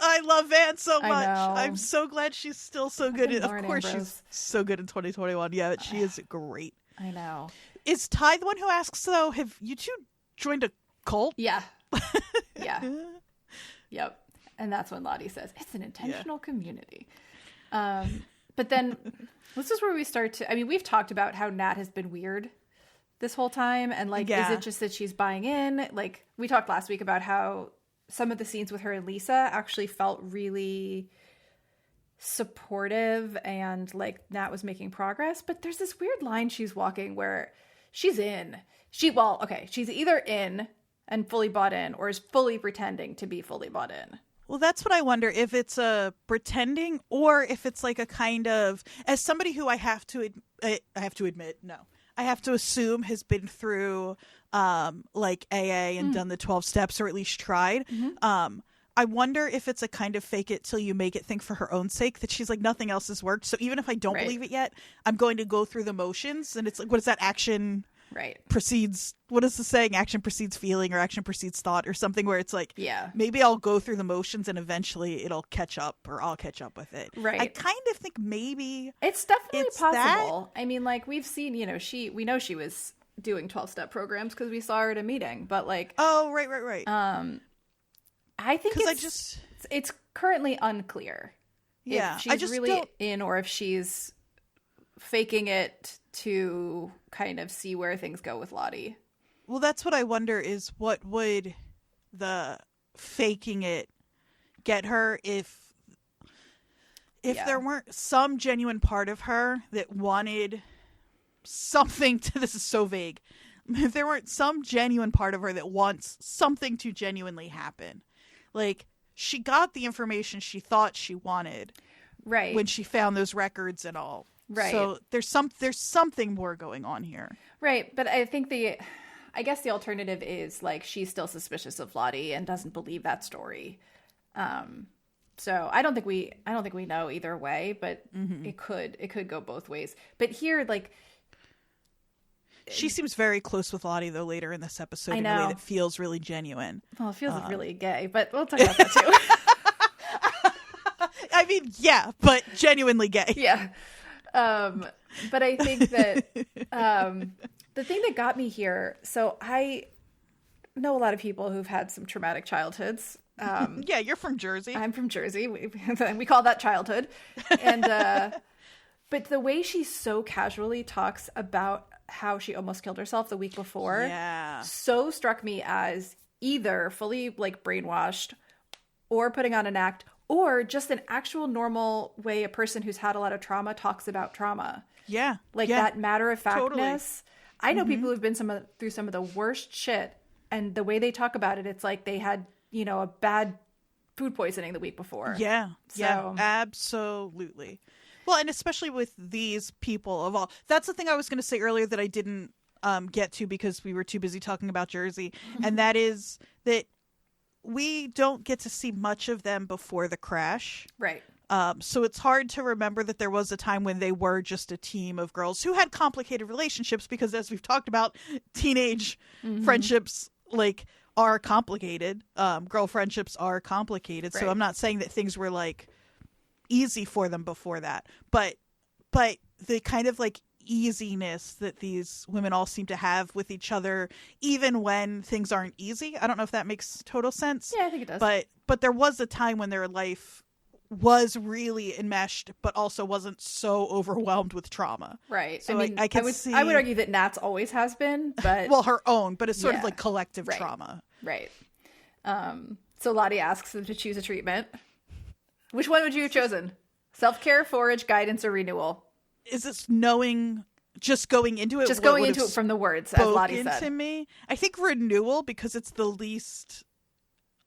I love Van so much. I'm so glad she's still so good. Of course she's so good in 2021. Yeah, but she is great. I know. Is Ty the one who asks, though, have you two joined a cult? Yeah. Yeah. Yep. And that's when Lottie says, it's an intentional community. But then this is where we start to, I mean, we've talked about how Nat has been weird this whole time. And is it just that she's buying in? We talked last week about how some of the scenes with her and Lisa actually felt really supportive and Nat was making progress. But there's this weird line she's walking where she's in. She's either in and fully bought in, or is fully pretending to be fully bought in. Well, that's what I wonder, if it's a pretending or if it's a kind of, as somebody who I have to assume has been through AA and done the 12 steps, or at least tried. I wonder if it's a kind of fake it till you make it thing for her own sake, that she's nothing else has worked. So even if I don't believe it yet, I'm going to go through the motions. And it's what is that, action precedes, what is the saying, action precedes feeling, or action precedes thought, or something, where it's maybe I'll go through the motions and eventually it'll catch up, or I'll catch up with it. I kind of think maybe it's definitely possible. I mean, we've seen, we know she was doing 12-step programs because we saw her at a meeting, but right. I think it's currently unclear if she's really in, or if she's faking it to kind of see where things go with Lottie. Well, that's what I wonder, is what would the faking it get her if there weren't some genuine part of her that wanted something to, this is so vague, if there weren't some genuine part of her that wants something to genuinely happen. she got the information she thought she wanted. Right. When she found those records and all. Right. So there's something more going on here. Right. But I think I guess the alternative is like she's still suspicious of Lottie and doesn't believe that story. So I don't think we know either way, but it could go both ways. But here, like, she seems very close with Lottie though later in this episode in a way that feels really genuine. Well, it feels really gay, but we'll talk about that too. I mean, yeah, but genuinely gay. Yeah. But I think that the thing that got me here, so I know a lot of people who've had some traumatic childhoods. Yeah, you're from Jersey. I'm from Jersey. We call that childhood. And but the way she so casually talks about how she almost killed herself the week before so struck me as either fully like brainwashed or putting on an act or just an actual normal way a person who's had a lot of trauma talks about trauma. Yeah. Like that matter-of-factness. Totally. I know people who've been through some of the worst shit, and the way they talk about it, it's like they had, you know, a bad food poisoning the week before. Yeah. So. Yeah, absolutely. Well, and especially with these people of all. That's the thing I was going to say earlier that I didn't get to because we were too busy talking about Jersey. And that is that we don't get to see much of them before the crash. Right. So it's hard to remember that there was a time when they were just a team of girls who had complicated relationships because, as we've talked about, teenage friendships like are complicated. Girl friendships are complicated. Right. So I'm not saying that things were like easy for them before that, but the kind of like easiness that these women all seem to have with each other, even when things aren't easy. I don't know if that makes total sense. Yeah, I think it does. But there was a time when their life was really enmeshed, but also wasn't so overwhelmed with trauma. Right. So I mean, I would argue that Nat's always has been, but well, her own, but it's sort of like collective trauma. Right. So Lottie asks them to choose a treatment. Which one would you have chosen? Self-care, forage, guidance, or renewal? Is this knowing, just going into it? Just going into it from the words, as Lottie said. To me, I think renewal because it's the least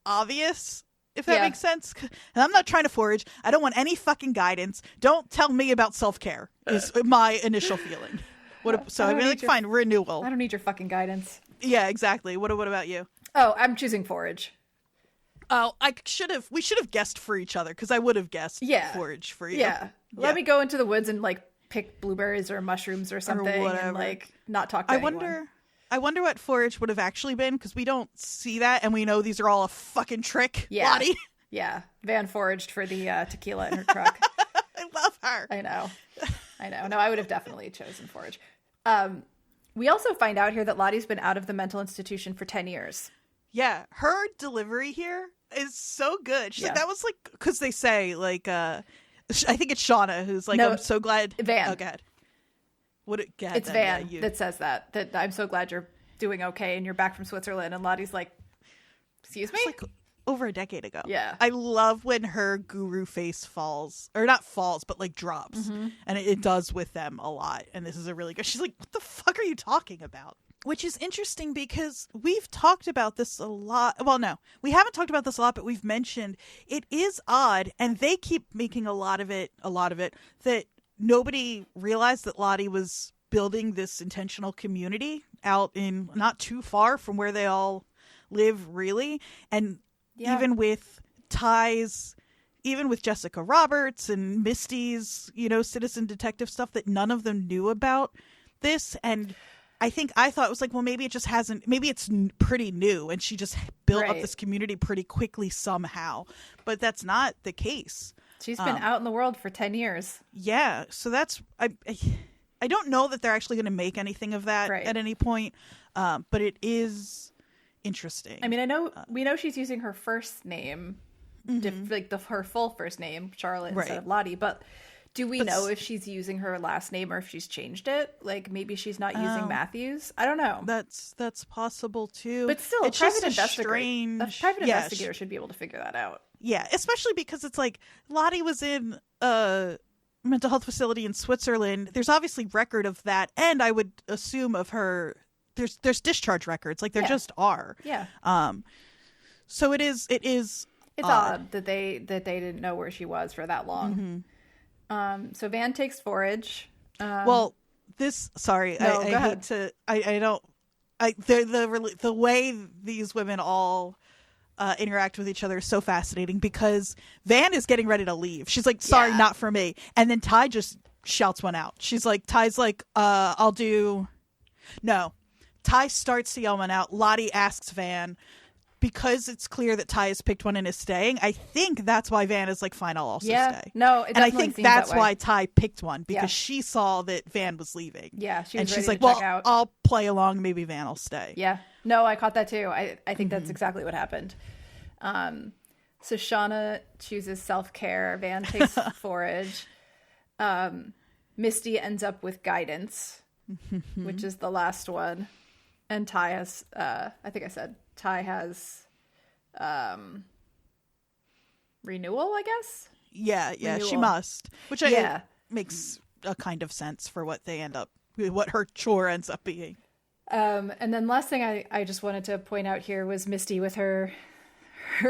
obvious. If that makes sense. And I'm not trying to forage. I don't want any fucking guidance. Don't tell me about self-care is my initial feeling. So I mean, like, fine, renewal. I don't need your fucking guidance. Yeah, exactly. What about you? Oh, I'm choosing forage. Oh, we should have guessed for each other because I would have guessed forage for you. Yeah. Let me go into the woods and like pick blueberries or mushrooms or something and like not talk to anyone. I wonder what forage would have actually been because we don't see that and we know these are all a fucking trick, Lottie. Yeah. Van foraged for the tequila in her truck. I love her. I know. No, I would have definitely chosen forage. We also find out here that Lottie's been out of the mental institution for 10 years. Yeah. Her delivery here is so good. She's like, that was like, because they say like, I think it's Shauna who's like, I'm so glad. Van. Oh, God. It's Van that says that I'm so glad you're doing okay and you're back from Switzerland. And Lottie's like, excuse me? It's like over a decade ago. Yeah. I love when her guru face falls, or not falls, but like drops. And it does with them a lot. And this is a really good, she's like, what the fuck are you talking about? Which is interesting because we've talked about this a lot. Well, no, we haven't talked about this a lot, but we've mentioned it is odd. And they keep making a lot of it, that nobody realized that Lottie was building this intentional community out in not too far from where they all live, really. And even with ties, even with Jessica Roberts and Misty's, citizen detective stuff, that none of them knew about this. And I thought it was like, well, maybe it just hasn't, maybe it's pretty new and she just built up this community pretty quickly somehow. But that's not the case. She's been out in the world for 10 years. Yeah. So that's, I don't know that they're actually going to make anything of that at any point. But it is interesting. I mean, we know she's using her first name, like her full first name, Charlotte, instead of Lottie. But do we know if she's using her last name or if she's changed it? Like maybe she's not using Matthews. I don't know. That's possible too. But still, it's a private investigator should be able to figure that out. Yeah, especially because it's like Lottie was in a mental health facility in Switzerland. There's obviously record of that, and I would assume of her. There's discharge records, like there just are. Yeah. So it is It's odd that they didn't know where she was for that long. Mm-hmm. So Van takes Forage. Well, this, sorry, no, I hate to, I don't, the way these women all interact with each other is so fascinating, because Van is getting ready to leave. She's like, sorry, not for me. And then Ty just shouts one out. Ty's like, I'll do, no. Ty starts to yell one out. Lottie asks Van, because it's clear that Ty has picked one and is staying. I think that's why Van is like, fine, I'll also stay. No, and I think that's why Ty picked one, because she saw that Van was leaving. Yeah, and she's like, well, out. I'll play along. Maybe Van will stay. Yeah, no, I caught that too. I think that's exactly what happened. So Shauna chooses self-care. Van takes Forage. Misty ends up with guidance, which is the last one. And Ty has, I think I said, Ty has renewal, I guess? Yeah, renewal. She must. Which makes a kind of sense for what they end up, what her chore ends up being. And then last thing I just wanted to point out here was Misty with her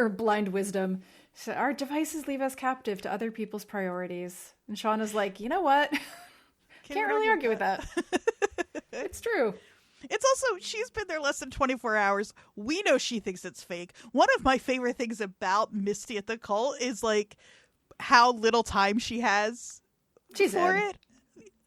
blind wisdom. She said, our devices leave us captive to other people's priorities. And Shauna's like, you know what? Can't really argue with that. It's true. It's also, she's been there less than 24 hours. We know she thinks it's fake. One of my favorite things about Misty at the cult is like how little time she has for it.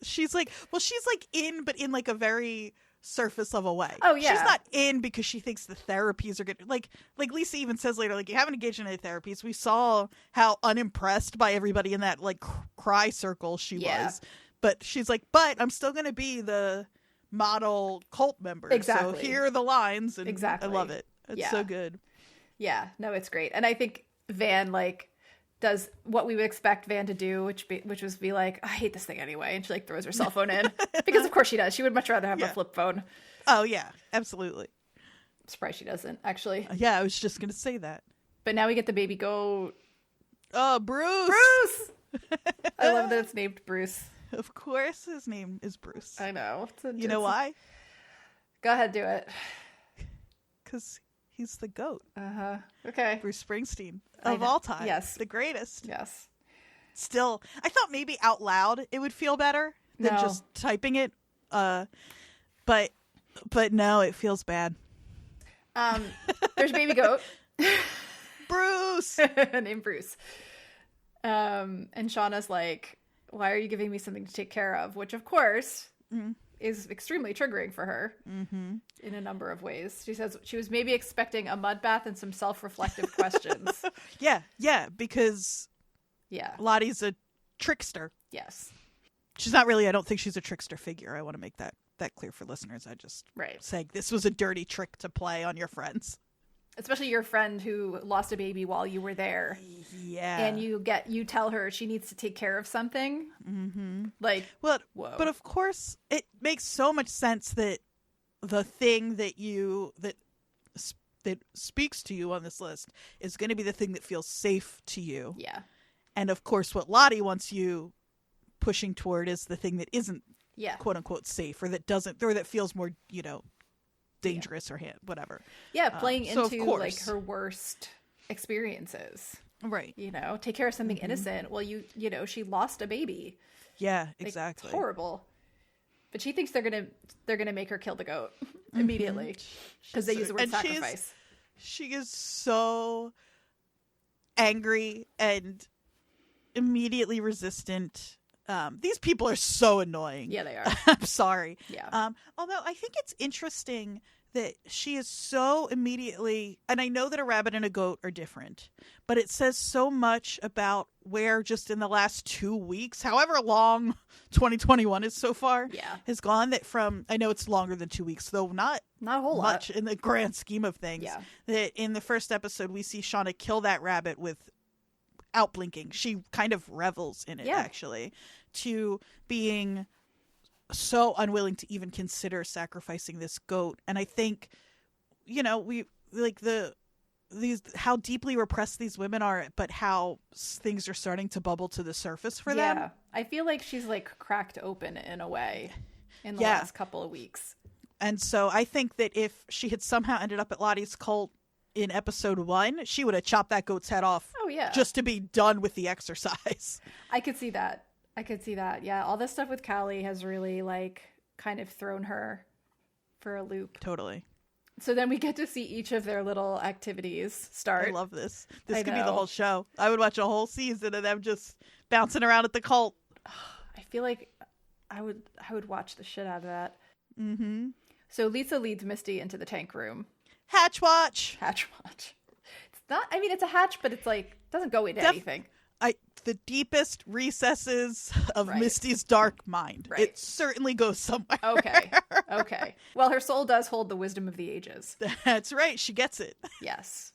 She's like, well, she's like in, but in like a very surface level way. Oh yeah. She's not in because she thinks the therapies are good. Like Lisa even says later, like, you haven't engaged in any therapies. We saw how unimpressed by everybody in that like cry circle she was. But she's like, but I'm still going to be the model cult member. Exactly. So here are the lines, and exactly. I love it. It's so good. Yeah, no, it's great. And I think Van like does what we would expect Van to do, which was be like, I hate this thing anyway, and she like throws her cell phone in, because of course she does. She would much rather have a flip phone. Oh yeah, absolutely. I'm surprised she doesn't actually. Yeah, I was just gonna say that. But now we get the baby goat. Oh, Bruce. I love that it's named Bruce. Of course his name is Bruce. I know. You know why? Go ahead, do it. Because he's the GOAT. Uh-huh. Okay. Bruce Springsteen. Of all time. Yes. The greatest. Yes. Still, I thought maybe out loud it would feel better than just typing it. But no, it feels bad. There's baby goat. Bruce! Named Bruce. And Shauna's like, why are you giving me something to take care of? Which, of course, is extremely triggering for her in a number of ways. She says she was maybe expecting a mud bath and some self-reflective questions. Yeah, because Lottie's a trickster. Yes. She's not really, I don't think she's a trickster figure. I want to make that clear for listeners. I just saying this was a dirty trick to play on your friends. Especially your friend who lost a baby while you were there. Yeah. And you tell her she needs to take care of something. Mm-hmm. Like, well, whoa. But of course, it makes so much sense that the thing that speaks to you on this list is going to be the thing that feels safe to you. Yeah. And of course, what Lottie wants you pushing toward is the thing that isn't quote unquote safe, or that doesn't, or that feels more, dangerous or whatever. Yeah, playing into like her worst experiences. Right. Take care of something innocent. Well, she lost a baby. Yeah, exactly. It's horrible. But she thinks they're gonna make her kill the goat immediately because they use the word sacrifice. She is so angry and immediately resistant. These people are so annoying. Yeah, they are. I'm sorry. Yeah. Although I think it's interesting that she is so immediately, and I know that a rabbit and a goat are different, but it says so much about where just in the last 2 weeks, however long 2021 is so far, has gone, that from, I know it's longer than 2 weeks, though not a whole much lot in the grand scheme of things. Yeah. That in the first episode, we see Shauna kill that rabbit without blinking. She kind of revels in it, actually, to being so unwilling to even consider sacrificing this goat. And I think, we like how deeply repressed these women are, but how things are starting to bubble to the surface for them. Yeah, I feel like she's like cracked open in a way in the last couple of weeks. And so I think that if she had somehow ended up at Lottie's cult in episode 1, she would have chopped that goat's head off. Oh, yeah. Just to be done with the exercise. I could see that. Yeah, all this stuff with Callie has really, like, kind of thrown her for a loop. Totally. So then we get to see each of their little activities start. I love this. This could be the whole show. I would watch a whole season of them just bouncing around at the cult. I feel like I would watch the shit out of that. Mm-hmm. So Lisa leads Misty into the tank room. Hatch watch. It's not, I mean, it's a hatch, but it's like, doesn't go into anything. The deepest recesses of Misty's dark mind. Right. It certainly goes somewhere. Okay. Well, her soul does hold the wisdom of the ages. That's right. She gets it. Yes.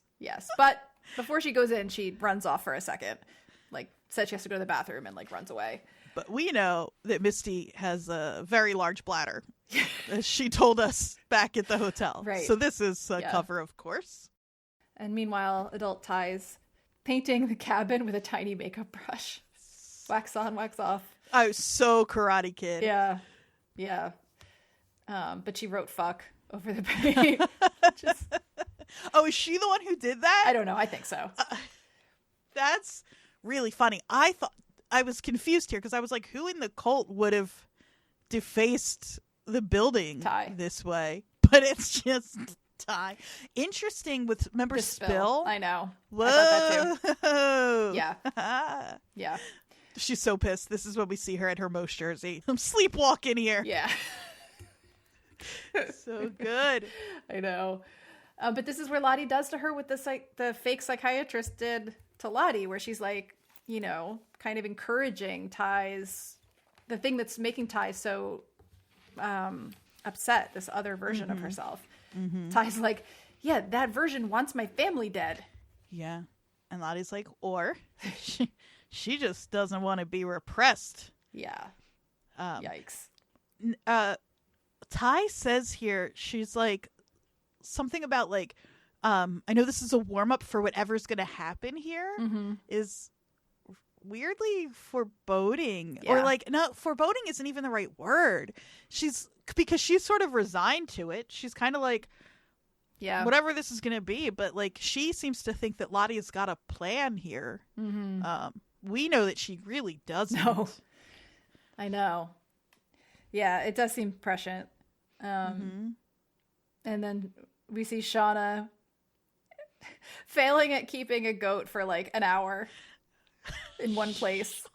But before she goes in, she runs off for a second. Like, said she has to go to the bathroom and, like, runs away. But we know that Misty has a very large bladder, as she told us back at the hotel. Right. So this is a cover, of course. And meanwhile, adult Ty's painting the cabin with a tiny makeup brush. Wax on, wax off. I was so Karate Kid. Yeah. But she wrote fuck over the paint. Oh, is she the one who did that? I don't know. I think so. That's really funny. I thought I was confused here because I was like, who in the cult would have defaced the building Ty. This way? But it's just Ty. Interesting with, remember the Spill? I know. Whoa. I thought that too. Yeah. She's so pissed. This is when we see her at her most jersey. I'm sleepwalking here. Yeah. So good. I know. But this is where Lottie does to her what the fake psychiatrist did to Lottie, where she's like, you know, kind of encouraging Ty's, the thing that's making Ty so upset, this other version of herself. Mm-hmm. Ty's like, yeah, that version wants my family dead. Yeah. And Lottie's like, or she just doesn't want to be repressed. Yeah. Yikes. Ty says here, she's like, something about like, I know this is a warm-up for whatever's going to happen here, is weirdly foreboding. Yeah. Or like, no, foreboding isn't even the right word. Because she's sort of resigned to it. She's kind of like, yeah, whatever this is going to be. But like, she seems to think that Lottie has got a plan here. We know that she really doesn't. No. I know. Yeah, it does seem prescient. And then we see Shauna failing at keeping a goat for like an hour in one place.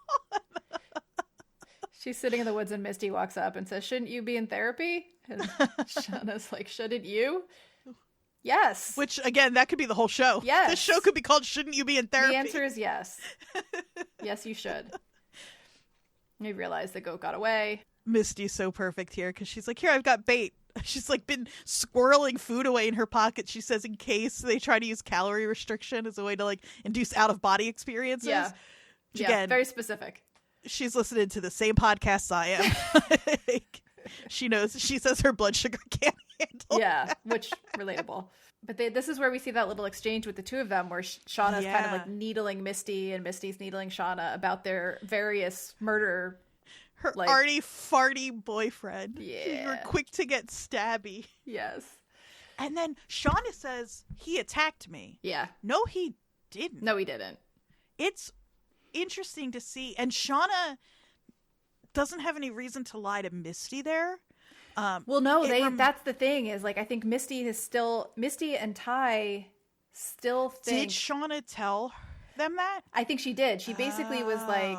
She's sitting in the woods and Misty walks up and says, "Shouldn't you be in therapy?" And Shauna's like, "Shouldn't you?" Yes. Which, again, that could be the whole show. Yes. The show could be called Shouldn't You Be in Therapy? The answer is yes. Yes, you should. We realize the goat got away. Misty's so perfect here because she's like, here, I've got bait. She's like been squirreling food away in her pocket. She says in case they try to use calorie restriction as a way to like induce out-of-body experiences. Yeah. Which, again, very specific. She's listening to the same podcasts I am. She knows. She says her blood sugar can't handle. Yeah, which relatable. But this is where we see that little exchange with the two of them where Shauna's kind of like needling Misty and Misty's needling Shauna about their various murder. Her arty farty boyfriend. Yeah. You were quick to get stabby. Yes. And then Shauna says, he attacked me. Yeah. No, he didn't. No, he didn't. It's interesting to see. And Shauna doesn't have any reason to lie to Misty there. Well, no, that's the thing is like, I think Misty and Ty still think. Did Shauna tell them that? I think she did. She basically was like,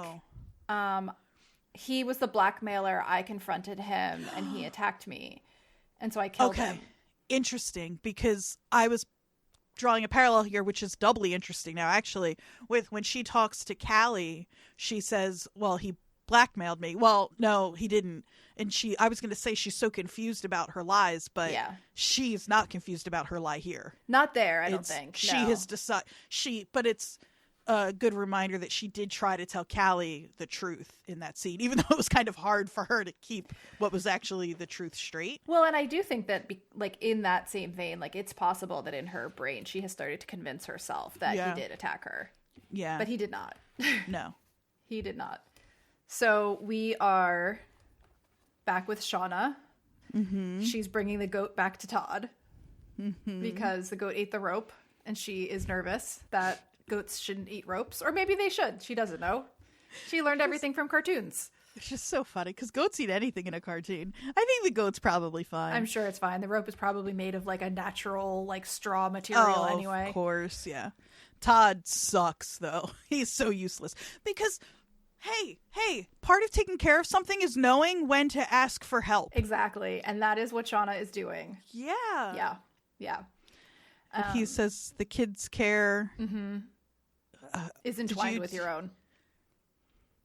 he was the blackmailer. I confronted him and he attacked me. And so I killed him. Interesting, because I was drawing a parallel here, which is doubly interesting now, actually, with when she talks to Callie, she says, well, he blackmailed me. Well, no, he didn't. And I was going to say she's so confused about her lies, but she's not confused about her lie here. Not there, I don't think. She has decided, but it's a good reminder that she did try to tell Callie the truth in that scene, even though it was kind of hard for her to keep what was actually the truth straight. Well, and I do think that, like, in that same vein, like, it's possible that in her brain she has started to convince herself that he did attack her. Yeah. But he did not. No. He did not. So we are back with Shauna. Mm-hmm. She's bringing the goat back to Todd because the goat ate the rope and she is nervous that goats shouldn't eat ropes, or maybe they should. She doesn't know. She learned everything from cartoons. It's just so funny because goats eat anything in a cartoon. I think the goat's probably fine. I'm sure it's fine. The rope is probably made of like a natural like straw material anyway. Of course, yeah. Todd sucks though. He's so useless because hey, part of taking care of something is knowing when to ask for help. Exactly. And that is what Shauna is doing. Yeah. Yeah. He says the kids' care is entwined with your own.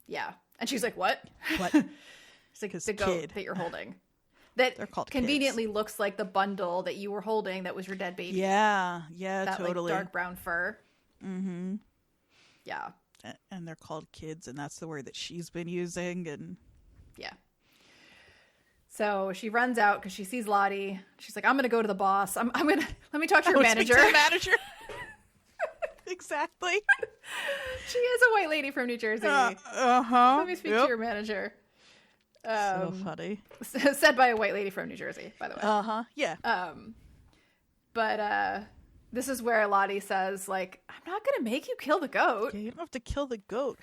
Yeah. And she's like, what? What? It's like the goat that you're holding. That they're called conveniently kids. Looks like the bundle that you were holding that was your dead baby. Yeah, that, totally. Like, dark brown fur. Mm-hmm. Yeah. And they're called kids, and that's the word that she's been using. And yeah. So she runs out because she sees Lottie. She's like, I'm going to go to the boss. Let me talk to your manager. Speak to the manager. Exactly. She is a white lady from New Jersey. Let me speak to your manager. So funny. Said by a white lady from New Jersey, by the way. Yeah. But this is where Lottie says, like, I'm not going to make you kill the goat. Yeah, you don't have to kill the goat.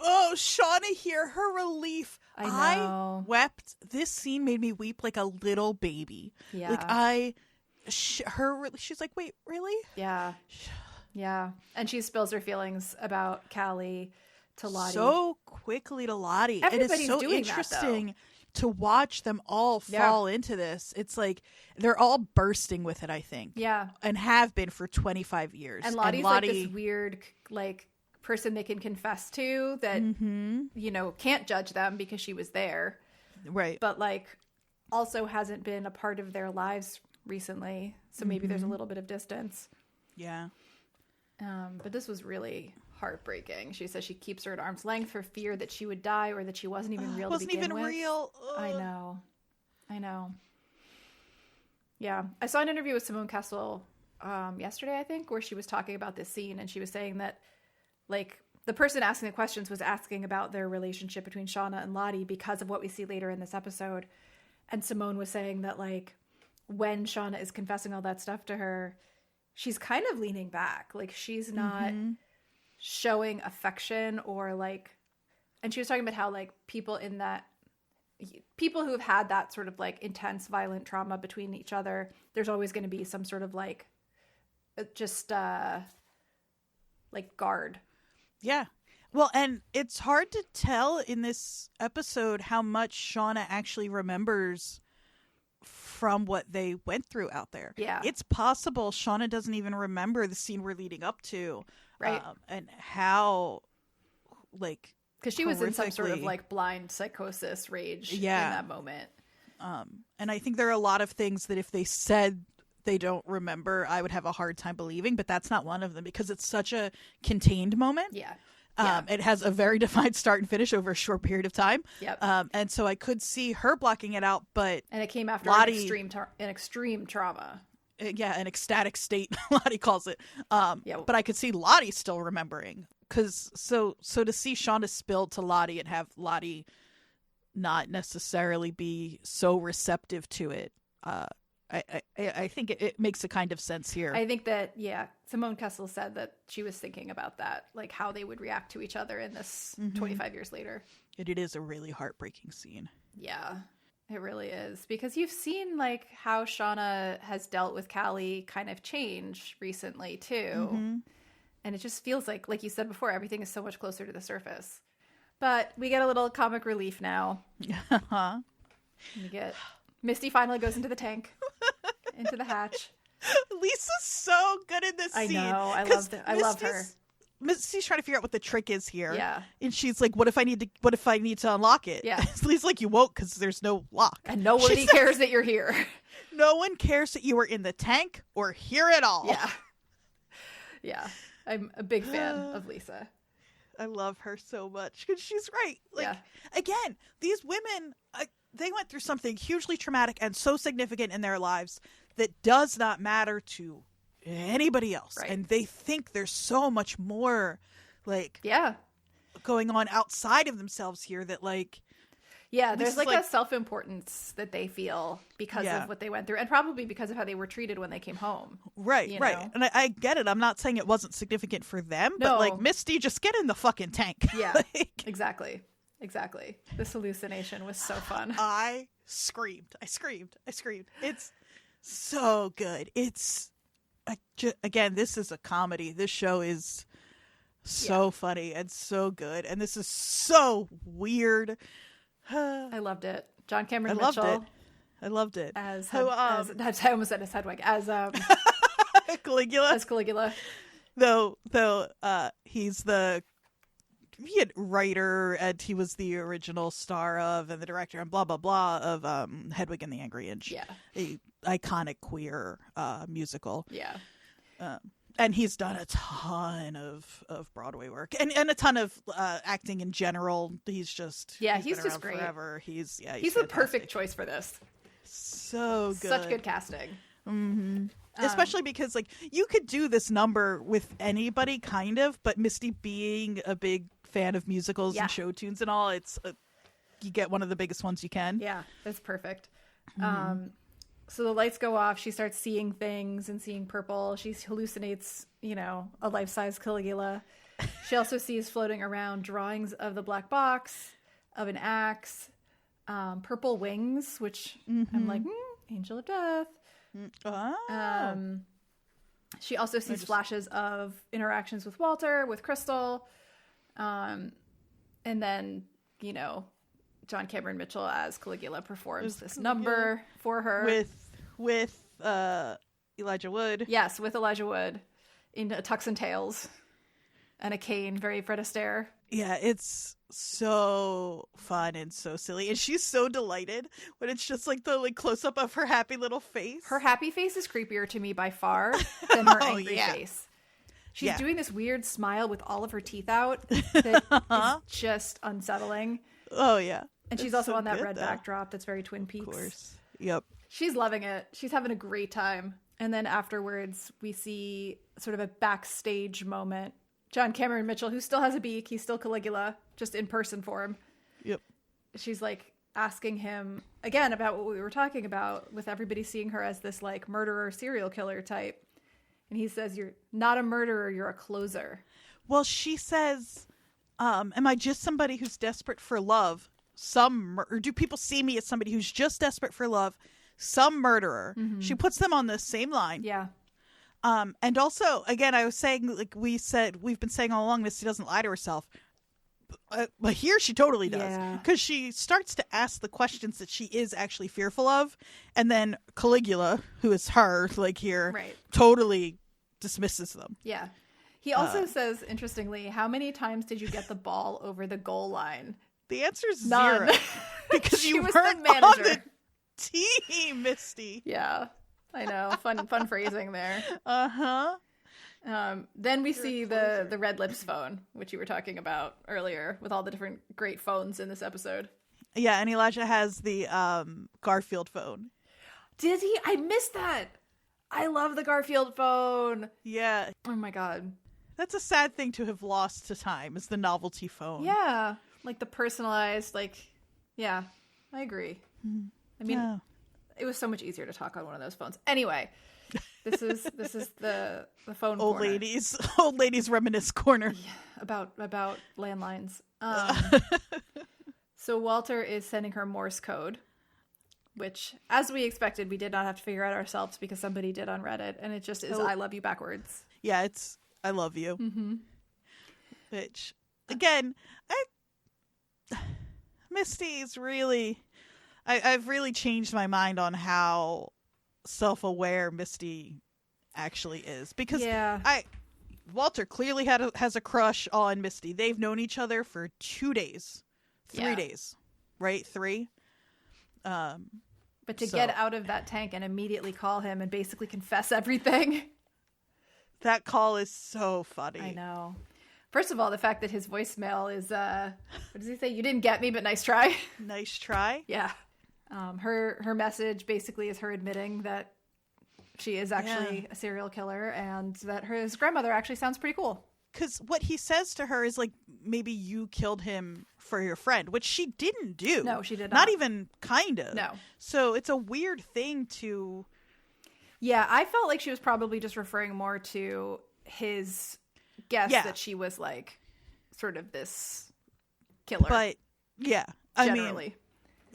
Oh, Shauna here, her relief. I know. I wept. This scene made me weep like a little baby. Yeah. Like she's like, wait, really? Yeah. Yeah. And she spills her feelings about Callie to Lottie. So quickly to Lottie. Everybody's it is so doing interesting that, to watch them all fall into this. It's like they're all bursting with it, I think. Yeah. And have been for 25 years. And Lottie's like this weird, like, person they can confess to that, you know, can't judge them because she was there. Right. But, like, also hasn't been a part of their lives recently. So maybe there's a little bit of distance. Yeah. But this was really heartbreaking. She says she keeps her at arm's length for fear that she would die or that she wasn't even real to begin with. Wasn't even real. Ugh. I know. Yeah. I saw an interview with Simone Kessel yesterday, I think, where she was talking about this scene, and she was saying that, like, the person asking the questions was asking about their relationship between Shauna and Lottie because of what we see later in this episode. And Simone was saying that, like, when Shauna is confessing all that stuff to her, she's kind of leaning back. Like, she's not showing affection or, like, and she was talking about how, like, people who have had that sort of, like, intense violent trauma between each other, there's always going to be some sort of, like, just like guard. Yeah. Well, and it's hard to tell in this episode how much Shauna actually remembers from what they went through out there. Yeah. It's possible Shauna doesn't even remember the scene we're leading up to. Right. And how, like, because she was in some sort of, like, blind psychosis rage in that moment. And I think there are a lot of things that if they said they don't remember, I would have a hard time believing, but that's not one of them because it's such a contained moment. Yeah. It has a very defined start and finish over a short period of time. Yep. And so I could see her blocking it out, but and it came after Lottie, an extreme trauma. An ecstatic state, Lottie calls it. But I could see Lottie still remembering because so to see Shauna spill to Lottie and have Lottie not necessarily be so receptive to it. I think it makes a kind of sense here. I think that, Simone Kessel said that she was thinking about that, like how they would react to each other in this 25 years later. It is a really heartbreaking scene. Yeah, it really is. Because you've seen, like, how Shauna has dealt with Callie kind of change recently, too. And it just feels like you said before, everything is so much closer to the surface. But we get a little comic relief now. We get... Misty finally goes into the tank, into the hatch. Lisa's so good in this scene. I know. I love her. Misty's trying to figure out what the trick is here. Yeah. And she's like, what if I need to unlock it? Yeah. Lisa's like, you won't because there's no lock. And nobody cares that you're here. No one cares that you were in the tank or here at all. Yeah. Yeah. I'm a big fan of Lisa. I love her so much because she's right. Like, again, these women... they went through something hugely traumatic and so significant in their lives that does not matter to anybody else. Right. And they think there's so much more, like, going on outside of themselves here that, like, Yeah, there's like a self-importance that they feel because of what they went through, and probably because of how they were treated when they came home. Right, right. And I get it. I'm not saying it wasn't significant for them, but like, Misty, just get in the fucking tank. Yeah, exactly. This hallucination was so fun. I screamed. It's so good. It's, again, this is a comedy. This show is so funny and so good. And this is so weird. I loved it. John Cameron Mitchell. I loved it. I almost said his Hedwig. As Caligula. As Caligula. Though he's the writer, and he was the original star of, and the director, and blah blah blah of Hedwig and the Angry Inch. Yeah. A iconic queer musical. Yeah. And he's done a ton of Broadway work and a ton of acting in general. He's just he's just great. Forever. He's the perfect choice for this. So good, such good casting. Mm-hmm. Especially because like you could do this number with anybody, kind of, but Misty being a big fan of musicals and show tunes and all, it's you get one of the biggest ones you can. Yeah, that's perfect. Mm-hmm. So the lights go off. She starts seeing things and seeing purple. She hallucinates, a life-size Caligula. She also sees floating around drawings of the black box, of an axe, purple wings, which I'm like, angel of death. Oh. She also sees flashes of interactions with Walter, with Crystal. And then, John Cameron Mitchell as Caligula performs this number for her with Elijah Wood. Yes, with Elijah Wood in a tux and tails and a cane, very Fred Astaire. Yeah, it's so fun and so silly, and she's so delighted when it's just like the close up of her happy little face. Her happy face is creepier to me by far than her angry face. She's doing this weird smile with all of her teeth out that is just unsettling. Oh yeah. And she's also on that red backdrop that's very Twin Peaks. Of course. Yep. She's loving it. She's having a great time. And then afterwards, we see sort of a backstage moment. John Cameron Mitchell, who still has a beak, he's still Caligula, just in person form. Yep. She's like asking him again about what we were talking about with everybody seeing her as this like murderer, serial killer type. And he says, "You're not a murderer, you're a closer." Well, she says, am I just somebody who's desperate for love? Or do people see me as somebody who's just desperate for love? Some murderer. Mm-hmm. She puts them on the same line. Yeah. And also, again, I was saying, like we've been saying all along, Misty doesn't lie to herself. But here she totally does. Because she starts to ask the questions that she is actually fearful of. And then Caligula, who is her, totally dismisses them. Yeah. He also says, interestingly, how many times did you get the ball over the goal line? The answer is none. 0. Because you weren't on the team, Misty. Yeah, I know. Fun phrasing there. Uh-huh. Then we see the Red Lips phone, which you were talking about earlier, with all the different great phones in this episode. Yeah, and Elijah has the Garfield phone. Did he? I missed that. I love the Garfield phone. Yeah. Oh my god. That's a sad thing to have lost to time, is the novelty phone. Yeah. Like the personalized, yeah, I agree. I mean, it was so much easier to talk on one of those phones. Anyway, this is the phone old corner. Old ladies reminisce corner. Yeah, about landlines. So Walter is sending her Morse code, which, as we expected, we did not have to figure out ourselves because somebody did on Reddit, and it just is "I love you" backwards. Yeah, it's "I love you," which again, Misty's really. I've really changed my mind on how self-aware Misty actually is, because Walter clearly has a crush on Misty. They've known each other for 2 days, 3 days, right? 3. But to get out of that tank and immediately call him and basically confess everything. That call is so funny. I know. First of all, the fact that his voicemail is, what does he say? "You didn't get me, but nice try." Nice try. Yeah. Her message basically is her admitting that she is actually a serial killer, and that his grandmother actually sounds pretty cool. because what he says to her is like, maybe you killed him for your friend, which she didn't do. No, she did not. Not even kind of. No. So it's a weird thing to... Yeah, I felt like she was probably just referring more to his guess that she was like sort of this killer. But, yeah. Generally.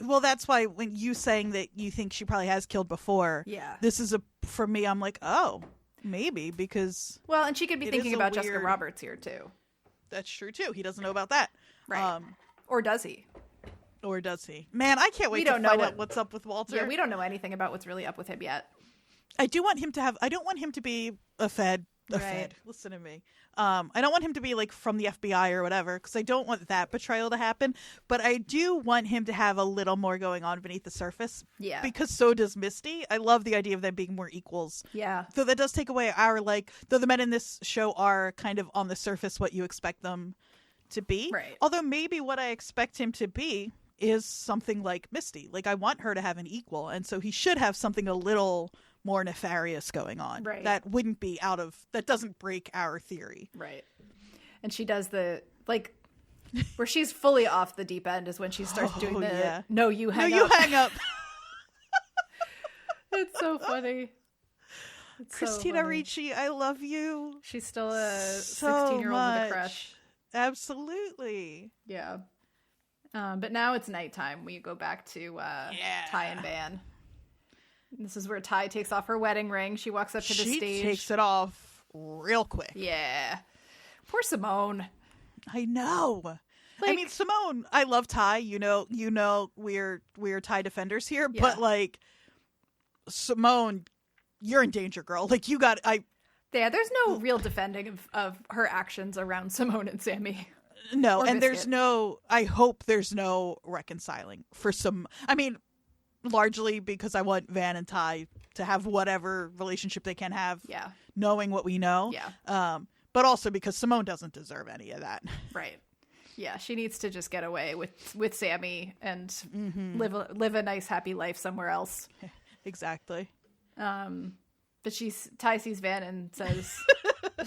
I mean, well, that's why when you saying that you think she probably has killed before, this is for me, I'm like, oh, maybe, because... Well, and she could be thinking about Jessica Roberts here, too. That's true, too. He doesn't know about that. Right. Or does he? Or does he? Man, I can't wait to find out what's up with Walter. Yeah, we don't know anything about what's really up with him yet. I don't want him to be a Fed. Listen to me. I don't want him to be like from the FBI or whatever, because I don't want that betrayal to happen. But I do want him to have a little more going on beneath the surface. Yeah. Because so does Misty. I love the idea of them being more equals. Yeah. Though that does take away though the men in this show are kind of on the surface what you expect them to be. Right. Although maybe what I expect him to be is something like Misty. Like, I want her to have an equal, and so he should have something a little more nefarious going on. Right. That doesn't break our theory. Right. And she does where she's fully off the deep end is when she starts doing no, you hang up. It's so funny. Christina Ricci, I love you. She's still a 16-year-old with a crush. Absolutely. Yeah. But now it's nighttime. We go back to Ty and Van. This is where Ty takes off her wedding ring. She walks up to the stage. She takes it off real quick. Yeah. Poor Simone. I know. I mean, Simone, I love Ty. You know, we're Ty defenders here. Yeah. But, Simone, you're in danger, girl. Yeah, there's no real defending of her actions around Simone and Sammy. No, and I hope there's no reconciling for largely because I want Van and Ty to have whatever relationship they can have, knowing what we know. Yeah. But also because Simone doesn't deserve any of that. Right. Yeah, she needs to just get away with Sammy and live a nice, happy life somewhere else. Exactly. But Ty sees Van and says,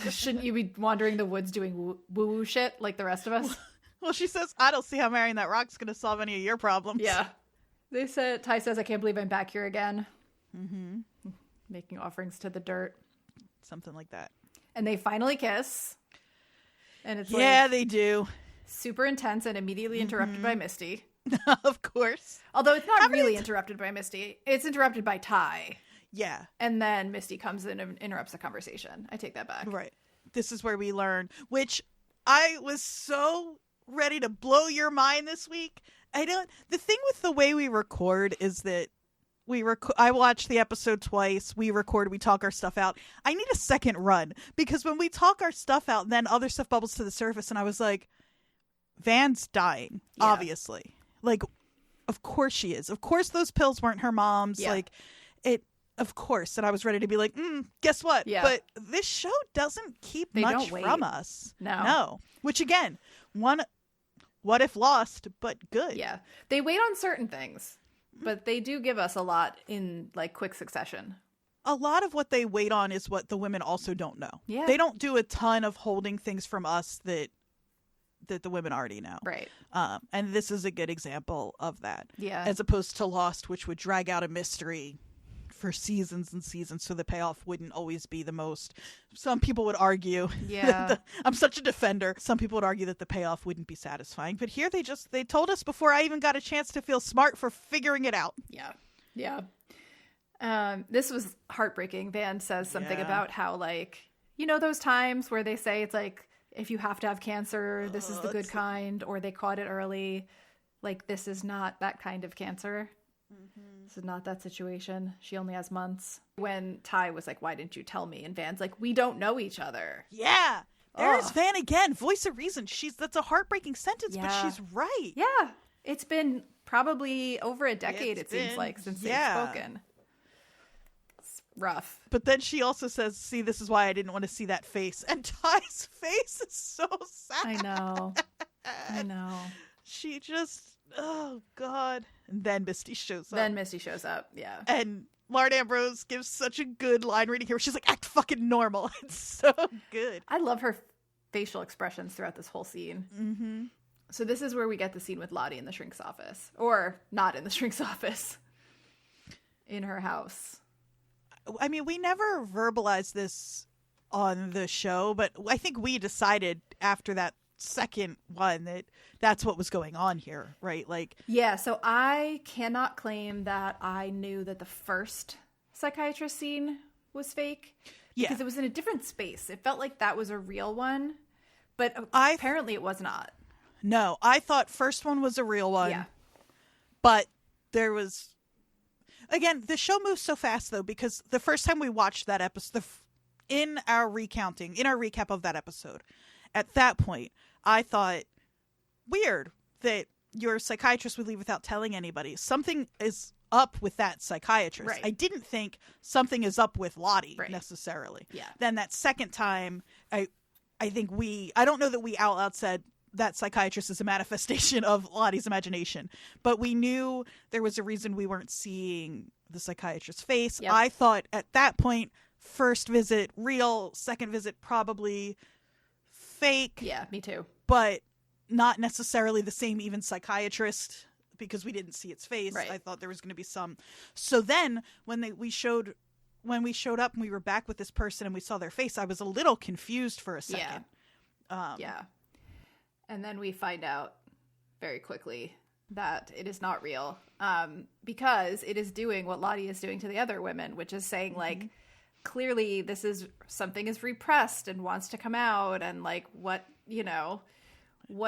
shouldn't you be wandering the woods doing woo-woo shit like the rest of us? Well, she says, I don't see how marrying that rock's going to solve any of your problems. Yeah. Ty says, I can't believe I'm back here again. Mm-hmm. Making offerings to the dirt. Something like that. And they finally kiss. And it's they do. Super intense and immediately interrupted by Misty. Of course. Although it's not really interrupted by Misty. It's interrupted by Ty. Yeah. And then Misty comes in and interrupts the conversation. I take that back. Right. This is where we learn, which I was so ready to blow your mind this week. The thing with the way we record is that I watch the episode twice. We record, we talk our stuff out. I need a second run because when we talk our stuff out, then other stuff bubbles to the surface. And I was like, Van's dying, obviously. Of course she is. Of course those pills weren't her mom's. Yeah. Of course. And I was ready to be like, guess what? Yeah. But this show doesn't keep much from us. No. Which again, what if lost, but good. Yeah. They wait on certain things, but they do give us a lot in quick succession. A lot of what they wait on is what the women also don't know. Yeah. They don't do a ton of holding things from us that the women already know. Right. And this is a good example of that. Yeah. As opposed to Lost, which would drag out a mystery for seasons and seasons, so the payoff wouldn't always be the most. Some people would argue. Yeah. I'm such a defender. Some people would argue that the payoff wouldn't be satisfying. But here they told us before I even got a chance to feel smart for figuring it out. Yeah. Yeah. This was heartbreaking. Van says something about how those times where they say it's if you have to have cancer, this is the good kind, or they caught it early. This is not that kind of cancer. Mm-hmm. This is not that situation. She only has months. When Ty was like, why didn't you tell me? And Van's like, we don't know each other. Yeah. There's Van again. Voice of reason. That's a heartbreaking sentence, but she's right. Yeah. It's been probably over a decade, it seems like, since they've spoken. It's rough. But then she also says, see, this is why I didn't want to see that face. And Ty's face is so sad. I know. She just, oh, God. And then Misty shows up. Yeah. And Lauren Ambrose gives such a good line reading here where she's like, act fucking normal. It's so good. I love her facial expressions throughout this whole scene. Mm-hmm. So this is where we get the scene with Lottie in the shrink's office. Or not in the shrink's office. In her house. I mean, we never verbalized this on the show, but I think we decided after that second one that that's what was going on here, right? Like, yeah, so I cannot claim that I knew that the first psychiatrist scene was fake. Yeah. Because it was in a different space. It felt like that was a real one, but apparently it was not. No, I thought first one was a real one. Yeah. But there was... Again, the show moves so fast, though, because the first time we watched that episode, in our recap of that episode, at that point, I thought, weird that your psychiatrist would leave without telling anybody. Something is up with that psychiatrist. Right. I didn't think something is up with Lottie, right. necessarily. Yeah. Then that second time, I think I don't know that we out loud said, that psychiatrist is a manifestation of Lottie's imagination. But we knew there was a reason we weren't seeing the psychiatrist's face. Yep. I thought at that point, first visit real, second visit probably fake. Yeah, me too. But not necessarily the same even psychiatrist because we didn't see its face. Right. I thought there was going to be some. So then when we showed up and we were back with this person and we saw their face, I was a little confused for a second. Yeah. Yeah. And then we find out very quickly that it is not real because it is doing what Lottie is doing to the other women, which is saying, like, clearly this is something is repressed and wants to come out. And, like, what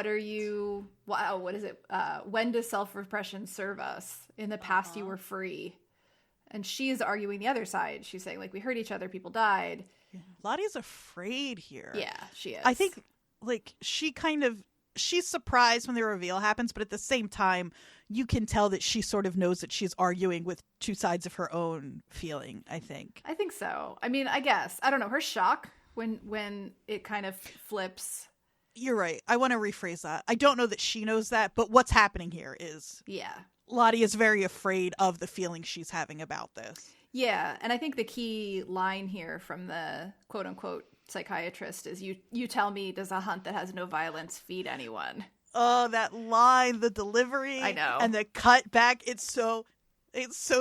are you, wow, what is it? When does self-repression serve us? In the past, you were free. And she's arguing the other side. She's saying, like, we hurt each other, people died. Yeah. Lottie's afraid here. Yeah, she is. I think, like, she's surprised when the reveal happens, but at the same time, you can tell that she sort of knows that she's arguing with two sides of her own feeling, I think. I think so. I mean, I guess. I don't know. Her shock when it kind of flips. You're right. I want to rephrase that. I don't know that she knows that, but what's happening here is... Yeah. Lottie is very afraid of the feeling she's having about this. Yeah, and I think the key line here from the quote-unquote psychiatrist is, you tell me, does a hunt that has no violence feed anyone? Oh, that line, the delivery. I know. And the cut back. It's so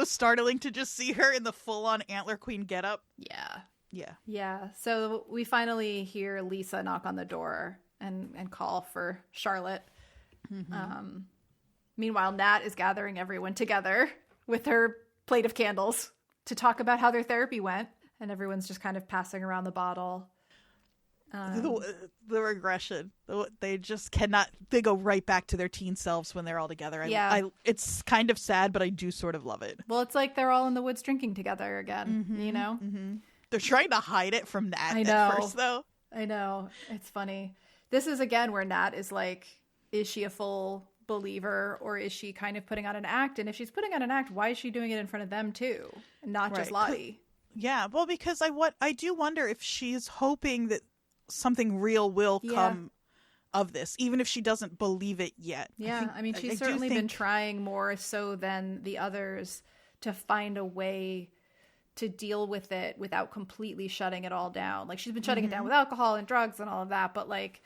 startling to just see her in the full-on Antler Queen getup. Yeah. Yeah. Yeah. So we finally hear Lisa knock on the door and call for Charlotte. Mm-hmm. Meanwhile, Nat is gathering everyone together with her plate of candles to talk about how their therapy went. And everyone's just kind of passing around the bottle. The regression. They just cannot. They go right back to their teen selves when they're all together. Yeah. It's kind of sad, but I do sort of love it. Well, it's like they're all in the woods drinking together again, you know? Mm-hmm. They're trying to hide it from Nat at first, though. I know. It's funny. This is, again, where Nat is like, is she a full believer or is she kind of putting on an act? And if she's putting on an act, why is she doing it in front of them too, and not just Lottie? Yeah, well, because I do wonder if she's hoping that something real will come of this, even if she doesn't believe it yet. Yeah, I mean, she's certainly been trying more so than the others to find a way to deal with it without completely shutting it all down. Like, she's been shutting it down with alcohol and drugs and all of that, but like,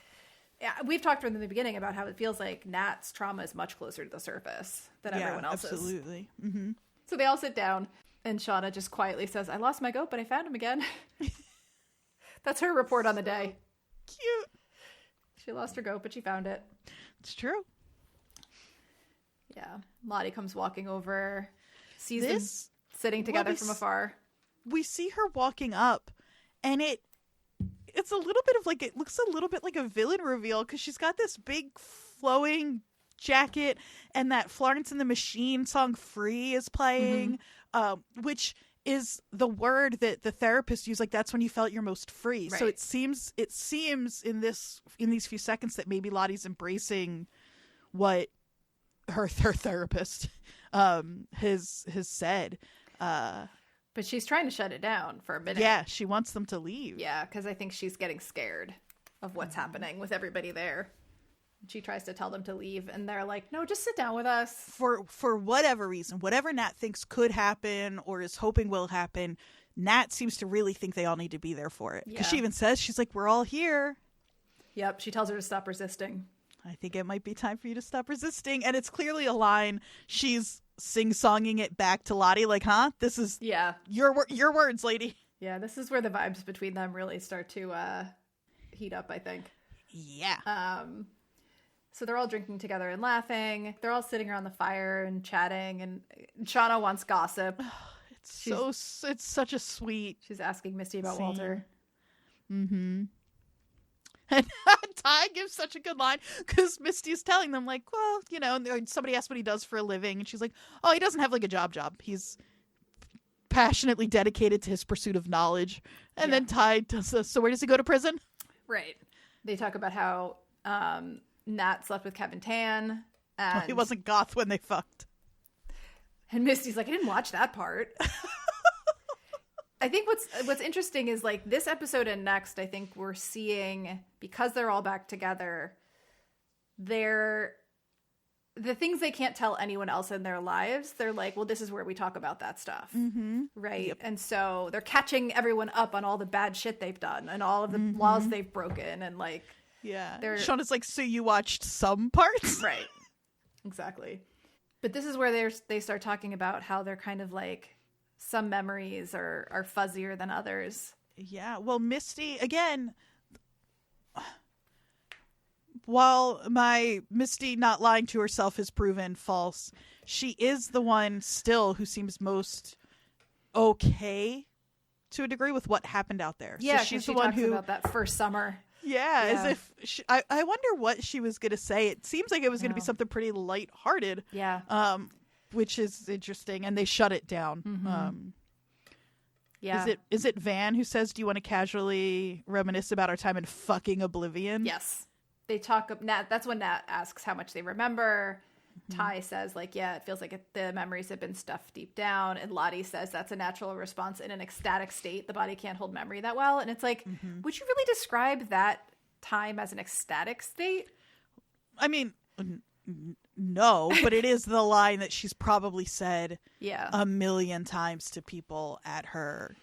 we've talked from the beginning about how it feels like Nat's trauma is much closer to the surface than everyone else's. Absolutely. Mm-hmm. So they all sit down, and Shauna just quietly says, "I lost my goat, but I found him again." That's her report on the day. Cute. She lost her goat, but she found it. It's true. Yeah. Lottie comes walking over, sees them sitting together from afar. We see her walking up, and it's a little bit of like, it looks a little bit like a villain reveal because she's got this big flowing jacket, and that Florence and the Machine song "Free" is playing, which is the word that the therapist used. Like, that's when you felt your most free. Right. So it seems in these few seconds that maybe Lottie's embracing what her therapist has said. But she's trying to shut it down for a minute. Yeah, she wants them to leave. Yeah, because I think she's getting scared of what's happening with everybody there. She tries to tell them to leave, and they're like, "No, just sit down with us." For whatever reason, whatever Nat thinks could happen or is hoping will happen, Nat seems to really think they all need to be there for it. Because she even says, she's like, "We're all here." Yep, she tells her to stop resisting. I think it might be time for you to stop resisting. And it's clearly a line. She's sing-songing it back to Lottie, like, huh? This is your words, lady. Yeah, this is where the vibes between them really start to heat up, I think. Yeah. So they're all drinking together and laughing. They're all sitting around the fire and chatting, and Shauna wants gossip. It's such a sweet. She's asking Misty about scene. Walter. Mm-hmm. And Ty gives such a good line because Misty's telling them, like, well, you know, somebody asked what he does for a living, and she's like, oh, he doesn't have like a job. He's passionately dedicated to his pursuit of knowledge. And then Ty does this. So where does he go to prison? Right. They talk about how Nat slept with Kevin Tan. And he wasn't goth when they fucked. And Misty's like, I didn't watch that part. I think what's interesting is, like, this episode and next, I think we're seeing, because they're all back together, the things they can't tell anyone else in their lives, they're like, well, this is where we talk about that stuff. Mm-hmm. Right? Yep. And so they're catching everyone up on all the bad shit they've done and all of the laws they've broken. And, like, Shauna's like, so you watched some parts? Right. Exactly. But this is where they start talking about how they're kind of like, some memories are fuzzier than others. Yeah. Well, Misty, again, while my Misty not lying to herself is proven false, she is the one still who seems most okay to a degree with what happened out there. Yeah, so she's she the one talks who about that first summer. Yeah, as if I wonder what she was going to say. It seems like it was going to be something pretty lighthearted. Yeah. Which is interesting, and they shut it down. Mm-hmm. Yeah. Is it Van who says, "Do you want to casually reminisce about our time in fucking oblivion?" Yes. They talk. Nat. That's when Nat asks how much they remember. Mm-hmm. Ty says, like, yeah, it feels like the memories have been stuffed deep down. And Lottie says that's a natural response in an ecstatic state. The body can't hold memory that well. And it's like, would you really describe that time as an ecstatic state? I mean, no, but it is the line that she's probably said a million times to people at her.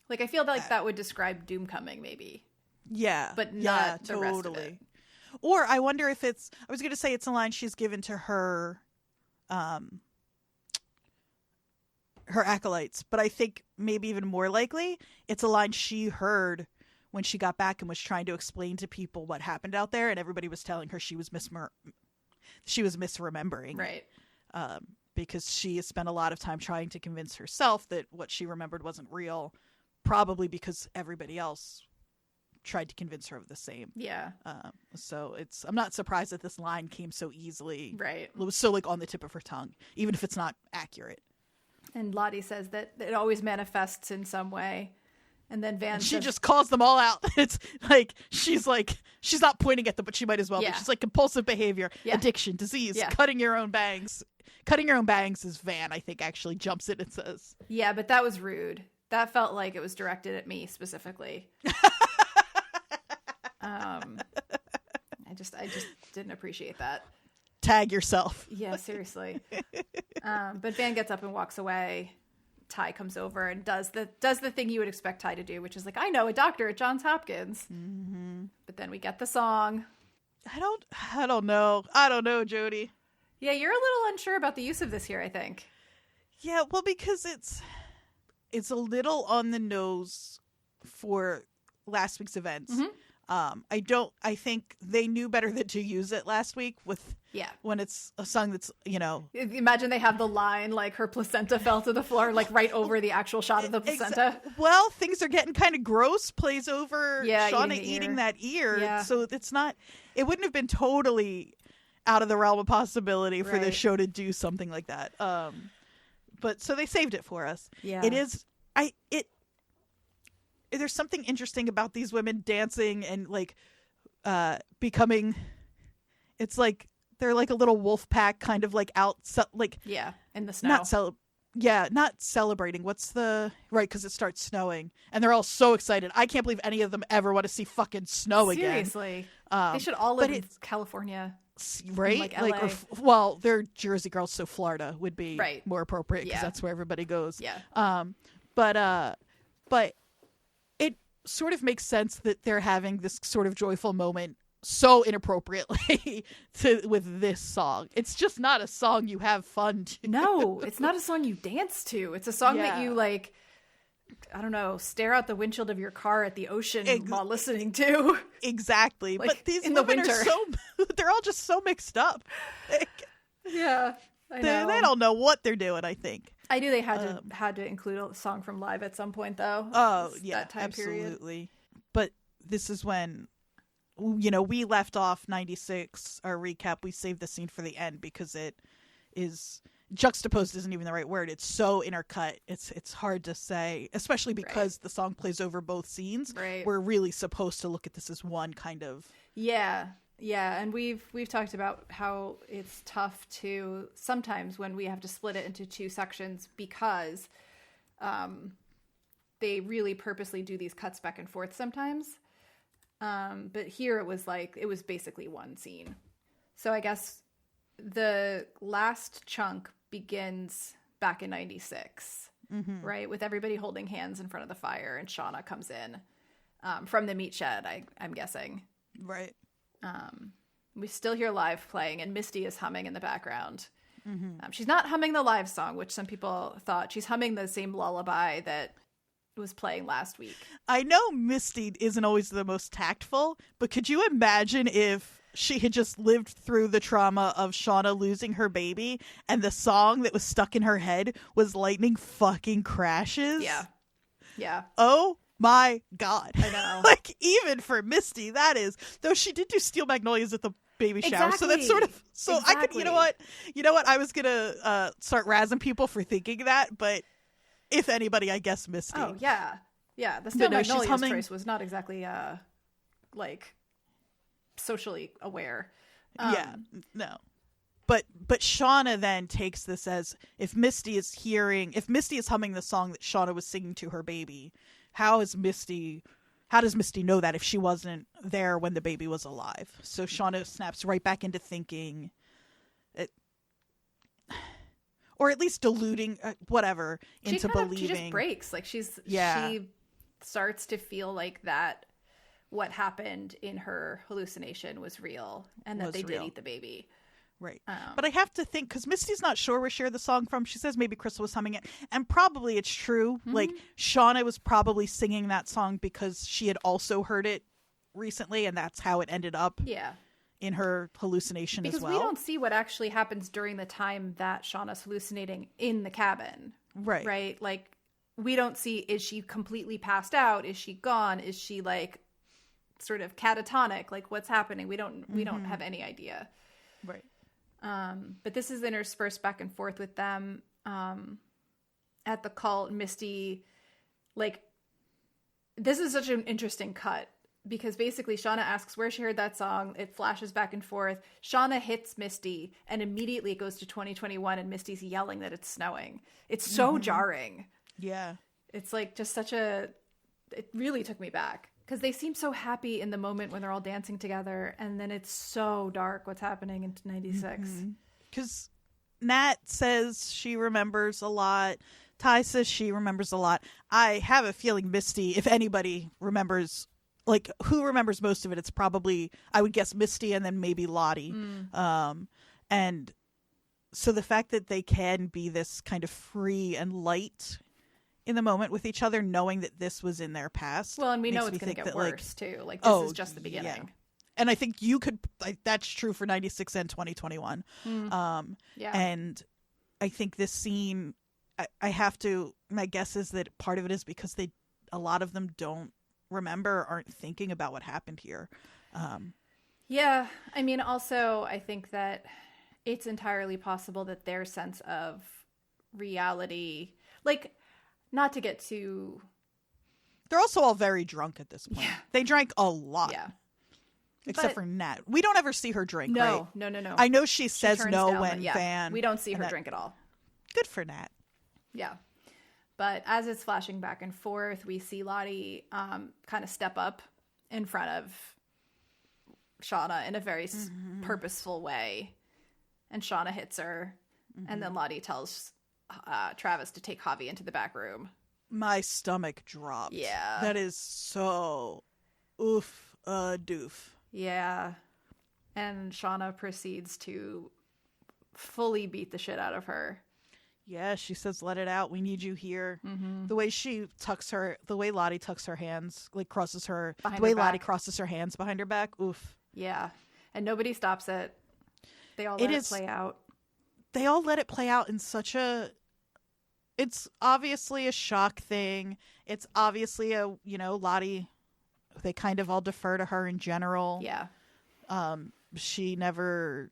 Like, I feel like that would describe doom coming, maybe. Yeah. But not the rest of it. Or I wonder if I was going to say it's a line she's given to her acolytes, but I think maybe even more likely it's a line she heard when she got back and was trying to explain to people what happened out there, and everybody was telling her she was misremembering. Right. Because she has spent a lot of time trying to convince herself that what she remembered wasn't real, probably because everybody else tried to convince her of the same. Yeah. So I'm not surprised that this line came so easily. Right. It was so, like, on the tip of her tongue, even if it's not accurate. And Lottie says that it always manifests in some way. And then Van she just calls them all out. It's like she's not pointing at them, but she might as well. Yeah. She's like, compulsive behavior, addiction, disease, cutting your own bangs. Cutting your own bangs is Van, I think, actually jumps in and says. Yeah, but that was rude. That felt like it was directed at me specifically. I just didn't appreciate that. Tag yourself. Yeah, seriously. But Van gets up and walks away. Ty comes over and does the thing you would expect Ty to do, which is like, I know a doctor at Johns Hopkins. Mm-hmm. But then we get the song. I don't know, Jodie. Yeah, you're a little unsure about the use of this here, I think. Yeah, well, because it's a little on the nose for last week's events. Mm-hmm. I think they knew better than to use it last week when it's a song that's, Imagine they have the line, like, her placenta fell to the floor, like, right over the actual shot of the placenta. Well, things are getting kind of gross, plays over Shauna eating that ear. Yeah. So it wouldn't have been totally out of the realm of possibility for this show to do something like that. But so they saved it for us. Yeah. It is, there's something interesting about these women dancing and, like, becoming, it's like they're like a little wolf pack, kind of like out, in the snow. Not celebrating. What's the because it starts snowing and they're all so excited. I can't believe any of them ever want to see fucking snow again. Seriously, they should all live in California, right? Like LA. They're Jersey girls, so Florida would be more appropriate because that's where everybody goes. Yeah. But sort of makes sense that they're having this sort of joyful moment so inappropriately with this song. It's just not a song you have fun to. No, it's not a song you dance to. It's a song that you like, I don't know, stare out the windshield of your car at the ocean while listening to. Exactly. Like, but these in the women winter. They're all just so mixed up. Yeah, I know. They don't know what they're doing, I think. I knew they had to include a song from Live at some point, though. Oh, yeah, that time absolutely. period. But this is when, you know, we left off 96, our recap. We saved the scene for the end because it is juxtaposed isn't even the right word. It's so intercut. It's hard to say, especially because the song plays over both scenes. Right. We're really supposed to look at this as one kind of. Yeah. Yeah, and we've talked about how it's tough to sometimes when we have to split it into two sections because they really purposely do these cuts back and forth sometimes. But here it was basically one scene. So I guess the last chunk begins back in 96, right? With everybody holding hands in front of the fire, and Shauna comes in from the meat shed, I'm guessing. Right. We still hear Live playing, and Misty is humming in the background. She's not humming the Live song, which some people thought. She's humming the same lullaby that was playing last week. I know Misty isn't always the most tactful, but could you imagine if she had just lived through the trauma of Shauna losing her baby, and the song that was stuck in her head was Lightning Fucking Crashes? Yeah. Yeah. Oh my God. I know. Like, even for Misty, that is, though she did do Steel Magnolias at the baby shower. So that's sort of, I could, you know what? I was going to start razzing people for thinking that, but if anybody, I guess Misty. Oh, yeah. Yeah. The Steel Magnolias choice was not exactly, like, socially aware. Yeah. No. But Shauna then takes this as, if Misty is humming the song that Shauna was singing to her baby, how does Misty know that if she wasn't there when the baby was alive? So Shauna snaps right back into thinking it, or at least deluding into believing. She just breaks. Like she starts to feel like that what happened in her hallucination was real and that they did eat the baby. Right. But I have to think, because Misty's not sure where she heard the song from. She says maybe Crystal was humming it. And probably it's true. Mm-hmm. Like, Shauna was probably singing that song because she had also heard it recently, and that's how it ended up in her hallucination as well. Because we don't see what actually happens during the time that Shauna's hallucinating in the cabin. Right. Right? Like, we don't see, is she completely passed out? Is she gone? Is she, like, sort of catatonic? Like, what's happening? We don't have any idea. Right. But this is interspersed back and forth with them at the cult. Misty, like, this is such an interesting cut because basically Shauna asks where she heard that song. It flashes back and forth. Shauna hits Misty and immediately it goes to 2021 and Misty's yelling that it's snowing. It's so jarring. Yeah. It's like just it really took me back. Because they seem so happy in the moment when they're all dancing together, and then it's so dark what's happening in 96. Because Nat says she remembers a lot. Ty says she remembers a lot. I have a feeling Misty, if anybody remembers, like, who remembers most of it, it's probably, I would guess, Misty and then maybe Lottie. And so the fact that they can be this kind of free and light in the moment with each other, knowing that this was in their past. Well, and we know it's going to get worse, too. Like, this is just the beginning. Yeah. And I think that's true for 96 and 2021. And I think this scene, my guess is that part of it is because a lot of them don't remember, aren't thinking about what happened here. Yeah. I mean, also, I think that it's entirely possible that their sense of reality, like, not to get too... They're also all very drunk at this point. Yeah. They drank a lot. Yeah. Except for Nat. We don't ever see her drink, right? No. I know she says no when Van... We don't see her drink at all. Good for Nat. Yeah. But as it's flashing back and forth, we see Lottie kind of step up in front of Shauna in a very purposeful way. And Shauna hits her. And then Lottie tells... Travis to take Javi into the back room My stomach dropped. Yeah. That is so doof. Yeah. And Shauna proceeds to fully beat the shit out of her. Yeah, she says, let it out. We need you here. Mm-hmm. The way Lottie tucks her hands, like crosses her, behind the way her back. Lottie crosses her hands behind her back. Oof. Yeah. And nobody stops it. They all let it play out. They all let it play out in such a... It's obviously a shock thing. It's obviously a, Lottie, they kind of all defer to her in general. Yeah. She never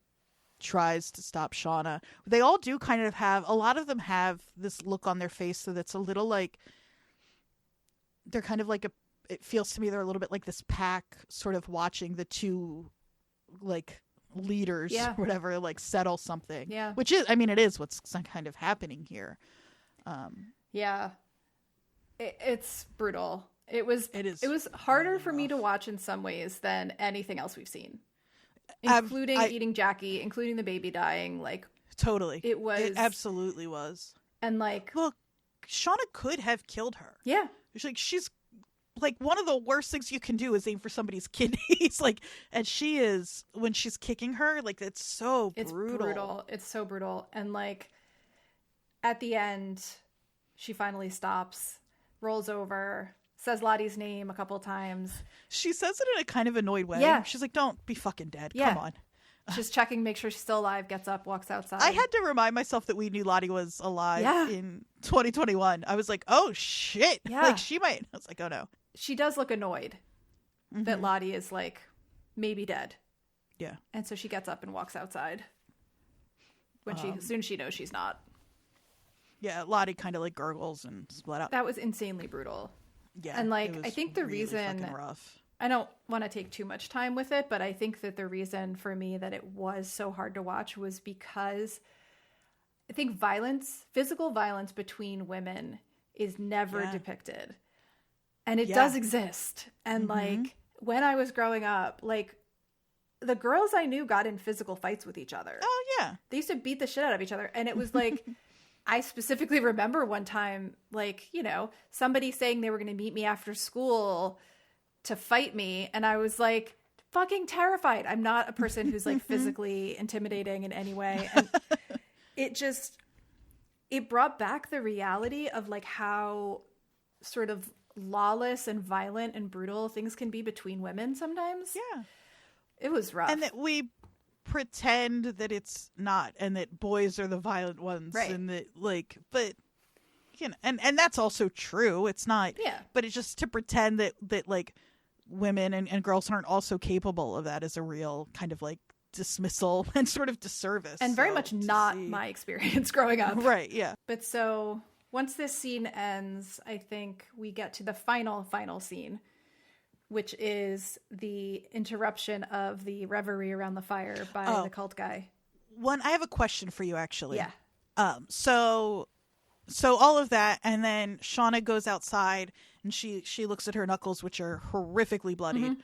tries to stop Shauna. They all do kind of have, a lot of them have this look on their face so that's a little like, they're kind of like it feels to me they're a little bit like this pack sort of watching the two like leaders or whatever like settle something. Yeah. Which is, it is what's kind of happening here. Yeah. It's brutal. It was harder really for me rough to watch in some ways than anything else we've seen. Including eating Jackie, including the baby dying, like totally. It absolutely was. And like, look, Shauna could have killed her. Yeah. She's like, one of the worst things you can do is aim for somebody's kidneys. Like, and she is, when she's kicking her, like, it's so brutal. It's so brutal. And like, at the end, she finally stops, rolls over, says Lottie's name a couple times. She says it in a kind of annoyed way. Yeah. She's like, don't be fucking dead. Yeah. Come on. Just checking, make sure she's still alive, gets up, walks outside. I had to remind myself that we knew Lottie was alive in 2021. I was like, oh, shit. Yeah. Like, she might. I was like, oh, no. She does look annoyed that Lottie is, like, maybe dead. Yeah. And so she gets up and walks outside. When as soon as she knows she's not. Yeah, Lottie kind of, like, gurgles and split out. That was insanely brutal. Yeah. And, like, I think the really reason... fucking rough. I don't want to take too much time with it, but I think that the reason for me that it was so hard to watch was because I think physical violence between women is never depicted. And it does exist. And like when I was growing up, like the girls I knew got in physical fights with each other. Oh, yeah. They used to beat the shit out of each other. And it was like, I specifically remember one time, like, somebody saying they were going to meet me after school to fight me, and I was like fucking terrified. I'm not a person who's like physically intimidating in any way, and it brought back the reality of like how sort of lawless and violent and brutal things can be between women sometimes. Yeah, it was rough, and that we pretend that it's not, and that boys are the violent ones, right? And that but and that's also true. It's not, but it's just to pretend that like women and girls aren't also capable of that is a real kind of like dismissal and sort of disservice. And very much not my experience growing up. Right, yeah. But so once this scene ends, I think we get to the final scene, which is the interruption of the reverie around the fire by the cult guy. I have a question for you, actually. Yeah. So all of that, and then Shauna goes outside and she looks at her knuckles, which are horrifically bloodied.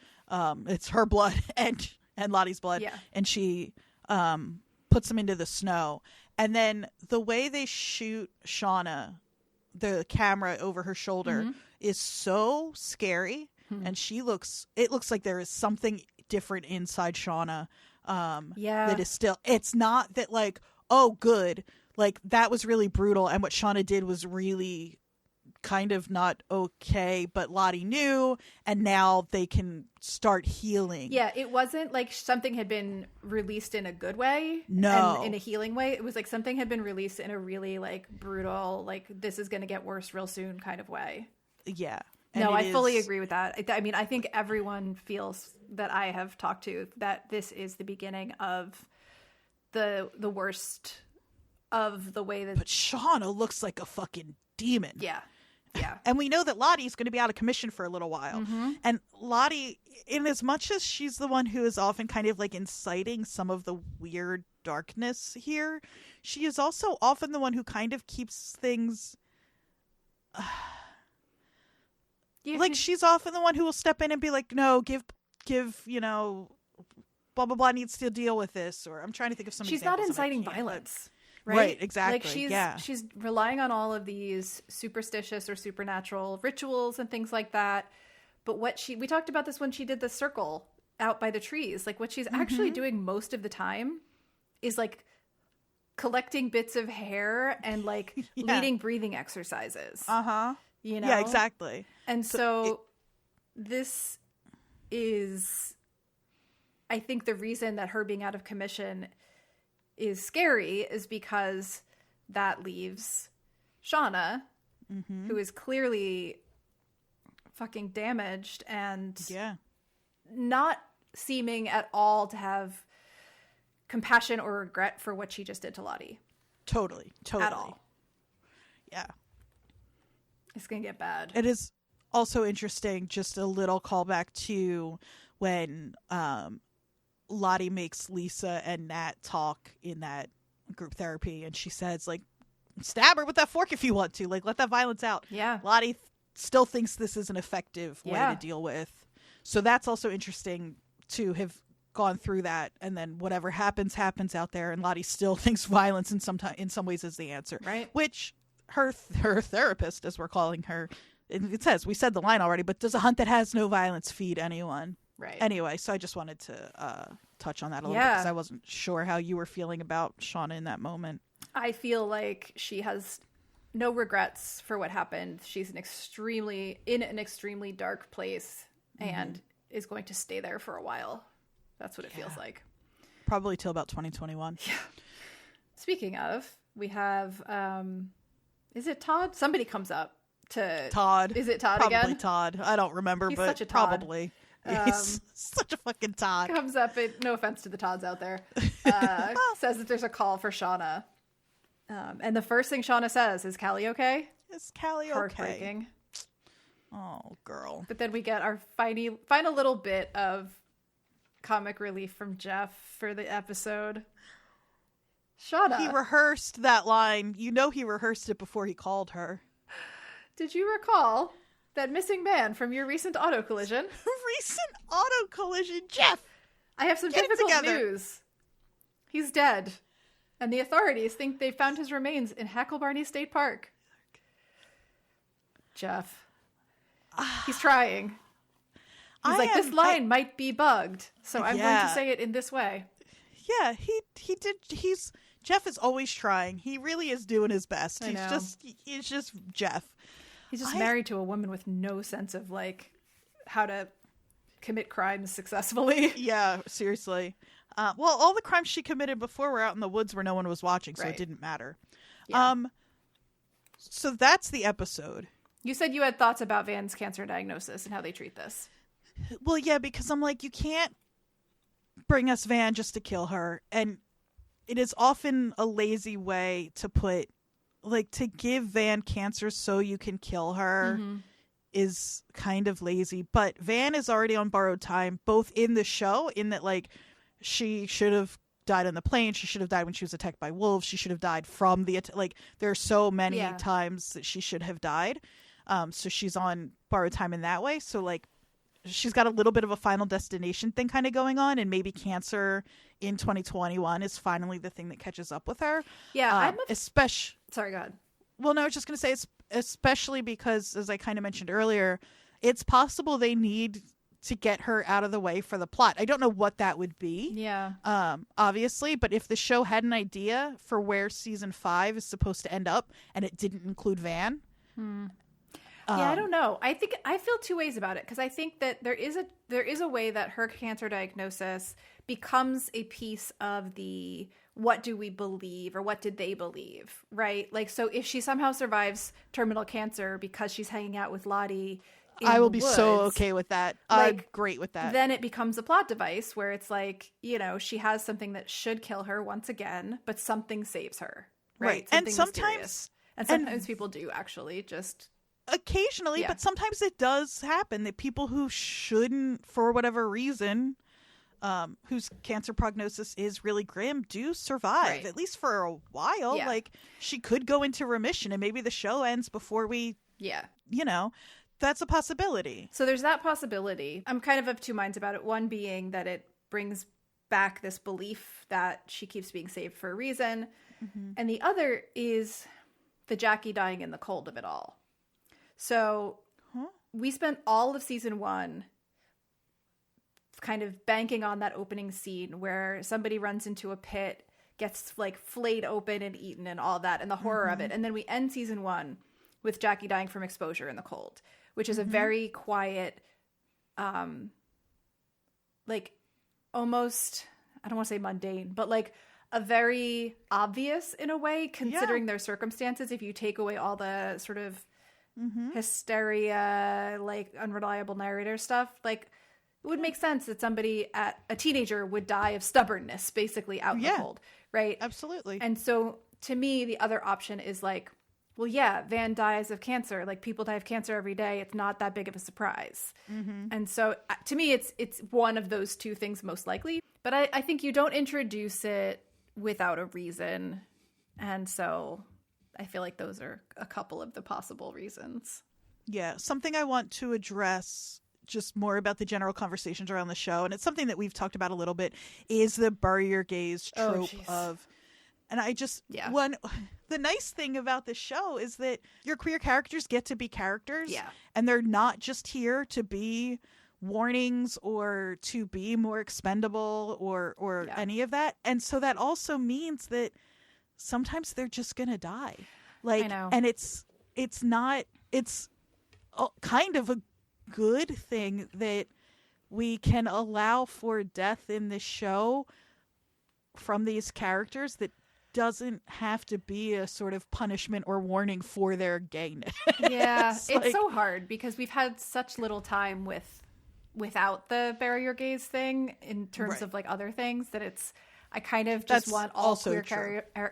It's her blood and Lottie's blood. Yeah. And she puts them into the snow. And then the way they shoot Shauna, the camera over her shoulder, is so scary. And it looks like there is something different inside Shauna. That is still, it's not that like, oh, good. Like, that was really brutal, and what Shauna did was really kind of not okay, but Lottie knew, and now they can start healing. Yeah, it wasn't like something had been released in a good way. No. And in a healing way. It was like something had been released in a really, like, brutal, like, this is going to get worse real soon kind of way. Yeah. No, I fully agree with that. I mean, I think everyone feels that I have talked to that this is the beginning of the worst of the way that... But Shauna looks like a fucking demon. Yeah. Yeah. And we know that Lottie's going to be out of commission for a little while. And Lottie, in as much as she's the one who is often kind of like inciting some of the weird darkness here, she is also often the one who kind of keeps things... Like, she's often the one who will step in and be like, no, give, blah, blah, blah needs to deal with this. Or I'm trying to think of some She's examples. not inciting violence. Right, exactly. Like she's relying on all of these superstitious or supernatural rituals and things like that. But we talked about this when she did the circle out by the trees. Like what she's actually doing most of the time is like collecting bits of hair and like leading breathing exercises. You know? Yeah, exactly. And so this is, I think, the reason that her being out of commission is scary is because that leaves Shauna, who is clearly fucking damaged and not seeming at all to have compassion or regret for what she just did to Lottie. Totally. At all. Yeah. It's going to get bad. It is also interesting, just a little callback to when Lottie makes Lisa and Nat talk in that group therapy, and she says, like, stab her with that fork if you want to. Like, let that violence out. Yeah. Lottie still thinks this is an effective way to deal with. So that's also interesting to have gone through that, and then whatever happens out there, and Lottie still thinks violence in some ways is the answer. Right. Which her therapist, as we're calling her, it says, we said the line already, but does a hunt that has no violence feed anyone? Right. Anyway, so I just wanted to touch on that a little bit because I wasn't sure how you were feeling about Shauna in that moment. I feel like she has no regrets for what happened. She's in an extremely dark place and is going to stay there for a while. That's what it feels like. Probably till about 2021. Yeah. Speaking of, we have, is it Todd? Somebody comes up to Todd. Is it Todd probably again? Probably Todd. I don't remember, He's but such a Todd. Probably. He's such a fucking Todd. Comes up, no offense to the Todds out there, says that there's a call for Shauna. And the first thing Shauna says is, Callie okay? Is Callie okay? Heartbreaking. Oh, girl. But then we get our final little bit of comic relief from Jeff for the episode. Shauna. He rehearsed that line. You know he rehearsed it before he called her. Did you recall that missing man from your recent auto collision? Recent auto collision, Jeff! I have some difficult news. He's dead. And the authorities think they found his remains in Hacklebarney State Park. Jeff. He's trying. He's like, this line might be bugged, so I'm going to say it in this way. Yeah, he did. Jeff is always trying. He really is doing his best. He's just Jeff. He's just married to a woman with no sense of like how to commit crimes successfully. Yeah, seriously. Well, all the crimes she committed before were out in the woods where no one was watching, so it didn't matter. Yeah. So that's the episode. You said you had thoughts about Van's cancer diagnosis and how they treat this. Well, yeah, because I'm like, you can't bring us Van just to kill her. And it is often a lazy way to put, like, to give Van cancer so you can kill her is kind of lazy. But Van is already on borrowed time, both in the show, in that, like, she should have died on the plane. She should have died when she was attacked by wolves. She should have died from the like, there are so many times that she should have died. So she's on borrowed time in that way. So, like, she's got a little bit of a Final Destination thing kind of going on, and maybe cancer in 2021 is finally the thing that catches up with her. Yeah, sorry, go ahead. Well, no, I was just going to say, it's especially because, as I kind of mentioned earlier, it's possible they need to get her out of the way for the plot. I don't know what that would be. Yeah. Obviously, but if the show had an idea for where season 5 is supposed to end up, and it didn't include Van. Yeah, I don't know. I feel two ways about it, because I think that there is a way that her cancer diagnosis becomes a piece of the what do we believe or what did they believe, right? Like, so if she somehow survives terminal cancer because she's hanging out with Lottie I will be so okay with that. I'm great with that. Then it becomes a plot device where it's like, you know, she has something that should kill her once again, but something saves her, right? And sometimes people do actually just occasionally, but sometimes it does happen that people who shouldn't, for whatever reason, whose cancer prognosis is really grim, do survive, at least for a while. Yeah. Like, she could go into remission and maybe the show ends before we, you know, that's a possibility. So there's that possibility. I'm kind of two minds about it. One being that it brings back this belief that she keeps being saved for a reason. And the other is the Jackie dying in the cold of it all. So we spent all of season 1 kind of banking on that opening scene where somebody runs into a pit, gets like flayed open and eaten and all that, and the horror of it. And then we end season 1 with Jackie dying from exposure in the cold, which is a very quiet, like almost, I don't want to say mundane, but like a very obvious in a way, considering their circumstances. If you take away all the sort of hysteria, like unreliable narrator stuff, like it would make sense that a teenager would die of stubbornness, basically out in the cold, right? Absolutely. And so to me, the other option is like, well, yeah, Van dies of cancer. Like people die of cancer every day. It's not that big of a surprise. And so to me, it's one of those two things most likely. But I think you don't introduce it without a reason. And so I feel like those are a couple of the possible reasons. Yeah. Something I want to address just more about the general conversations around the show, and it's something that we've talked about a little bit, is the bury your gays trope of... And I just, the nice thing about this show is that your queer characters get to be characters. Yeah. And they're not just here to be warnings or to be more expendable or any of that. And so that also means that sometimes they're just going to die. Like, I know. And it's kind of a good thing that we can allow for death in this show from these characters that doesn't have to be a sort of punishment or warning for their gayness. Yeah, it's so hard because we've had such little time without the bury your gays thing in terms of like other things that I kind of just want all queer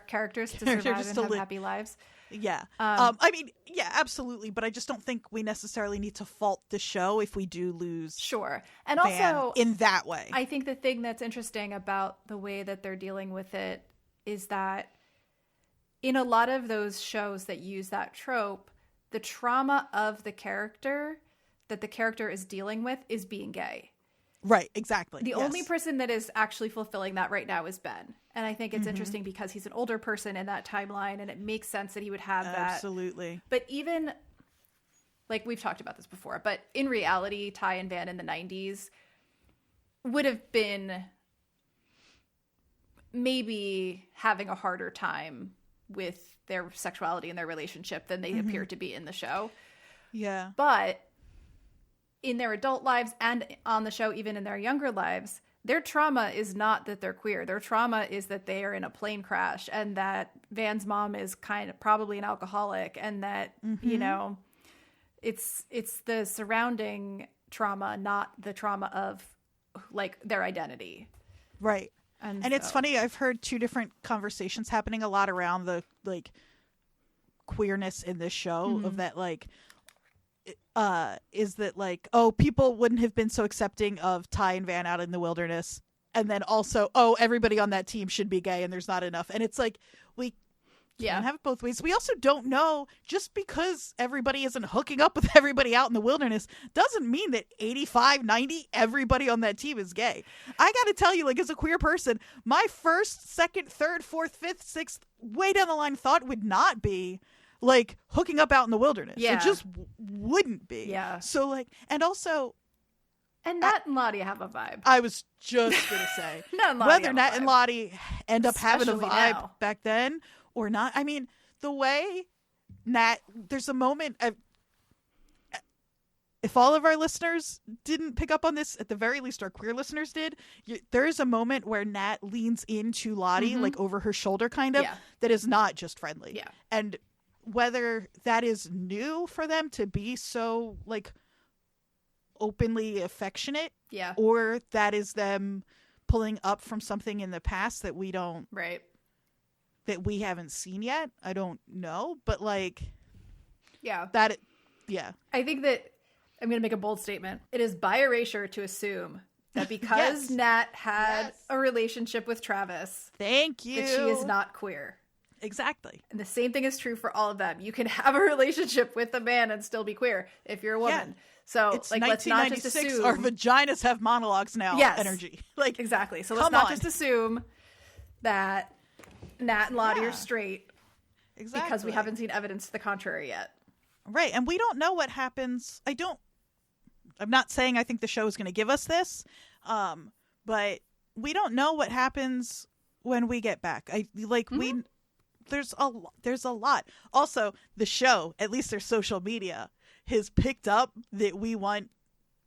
characters to survive and have happy lives. Yeah. I mean, yeah, absolutely. But I just don't think we necessarily need to fault the show if we do lose. Sure. And Van also in that way. I think the thing that's interesting about the way that they're dealing with it is that in a lot of those shows that use that trope, the trauma of the character that the character is dealing with is being gay. Right, exactly. The only person that is actually fulfilling that right now is Ben. And I think it's interesting because he's an older person in that timeline, and it makes sense that he would have that. Absolutely. But even, like we've talked about this before, but in reality, Ty and Van in the 90s would have been maybe having a harder time with their sexuality and their relationship than they appear to be in the show. Yeah. But in their adult lives and on the show, even in their younger lives, their trauma is not that they're queer. Their trauma is that they are in a plane crash and that Van's mom is kind of probably an alcoholic, and that, you know, it's the surrounding trauma, not the trauma of like their identity. Right. And it's funny, I've heard two different conversations happening a lot around the like queerness in this show of that, like, is that like, oh, people wouldn't have been so accepting of Ty and Van out in the wilderness, and then also, oh, everybody on that team should be gay and there's not enough. And it's like, we can't have it both ways. We also don't know, just because everybody isn't hooking up with everybody out in the wilderness doesn't mean that 85, 90, everybody on that team is gay. I gotta tell you, like, as a queer person, my first, second, third, fourth, fifth, sixth, way down the line thought would not be like hooking up out in the wilderness. It just wouldn't be. Yeah. So like, and also, and Nat and Lottie have a vibe. I was just gonna say whether Nat and Lottie end up having a vibe now. back then or not. I mean, the way Nat, there's a moment, if all of our listeners didn't pick up on this, at the very least our queer listeners did, there's a moment where Nat leans into Lottie, like over her shoulder kind of, that is not just friendly. Yeah. And whether that is new for them to be so like openly affectionate, or that is them pulling up from something in the past that we don't, that we haven't seen yet, I don't know. But like, I think that I'm going to make a bold statement. It is by erasure to assume that because Nat had a relationship with Travis, that she is not queer. Exactly. And the same thing is true for all of them. You can have a relationship with a man and still be queer if you're a woman. Yeah. So it's like, let's not just assume our vaginas have monologues now. Energy. Like, exactly. So let's not just assume that Nat and Lottie are straight. Exactly. Because we haven't seen evidence to the contrary yet. Right. And we don't know what happens. I'm not saying I think the show is going to give us this, but we don't know what happens when we get back. There's a lot. Also, the show, at least their social media, has picked up that we want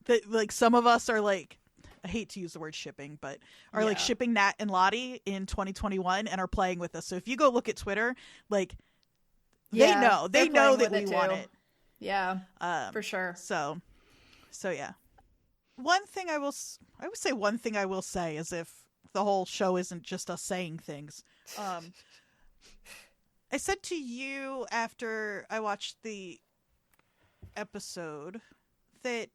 that, like, some of us are like, I hate to use the word shipping, but are like shipping Nat and Lottie in 2021 and are playing with us. So if you go look at Twitter, like, they know that we want it. Yeah, for sure. So yeah. One thing I would say one thing I will say, as if the whole show isn't just us saying things. I said to you after I watched the episode that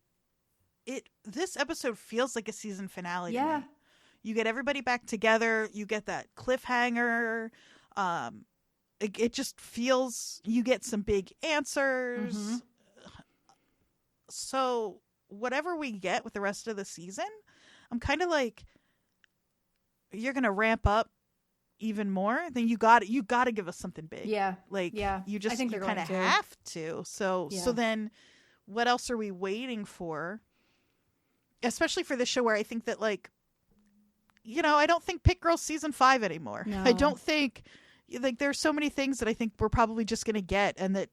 this episode feels like a season finale to me. You get everybody back together, you get that cliffhanger, it just feels you get some big answers. Mm-hmm. So whatever we get with the rest of the season, I'm kind of like, you're going to ramp up even more, then you got to give us something big. Yeah. Like, you just you kind of have to. So then what else are we waiting for? Especially for this show where I think that, like, I don't think Pit Girls season 5 anymore. No. I don't think, like, there's so many things that I think we're probably just going to get, and that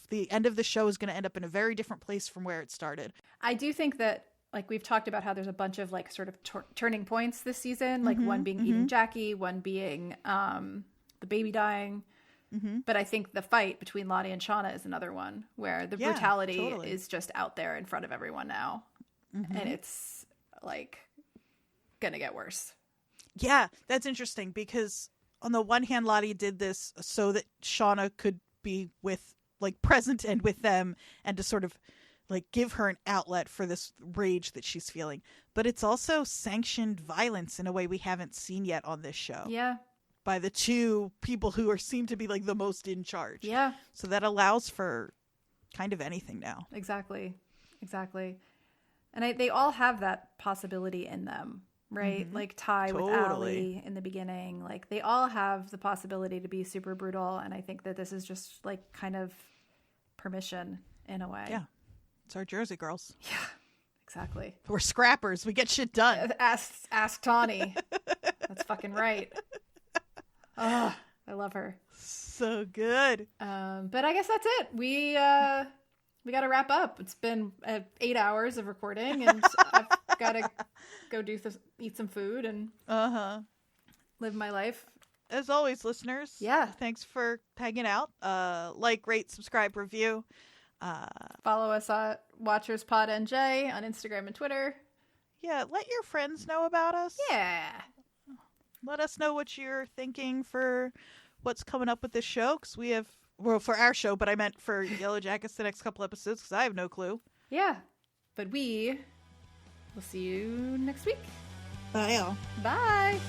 the end of the show is going to end up in a very different place from where it started. I do think that, like, we've talked about how there's a bunch of, like, sort of turning points this season, like one being eating Jackie, one being the baby dying. Mm-hmm. But I think the fight between Lottie and Shauna is another one where the brutality is just out there in front of everyone now. Mm-hmm. And it's, like, gonna get worse. Yeah, that's interesting, because on the one hand, Lottie did this so that Shauna could be present and with them, and to sort of, like, give her an outlet for this rage that she's feeling. But it's also sanctioned violence in a way we haven't seen yet on this show. Yeah. By the two people who seem to be, like, the most in charge. Yeah. So that allows for kind of anything now. Exactly. And they all have that possibility in them, right? Mm-hmm. Like Ty with Allie in the beginning. Like, they all have the possibility to be super brutal. And I think that this is just, like, kind of permission in a way. Yeah. It's our Jersey girls. Yeah, exactly. We're scrappers. We get shit done. Ask Tawny. That's fucking right. Oh, I love her. So good. But I guess that's it. We got to wrap up. It's been 8 hours of recording, and I've got to go eat some food and live my life. As always, listeners. Yeah. Thanks for hanging out. Like, rate, subscribe, review. Follow us at WatchersPodNJ on Instagram and Twitter. Yeah, let your friends know about us. Yeah. Let us know what you're thinking for what's coming up with this show, because we have, for our show, but I meant for Yellowjackets the next couple episodes, because I have no clue. Yeah, but we will see you next week. Bye, y'all. Bye.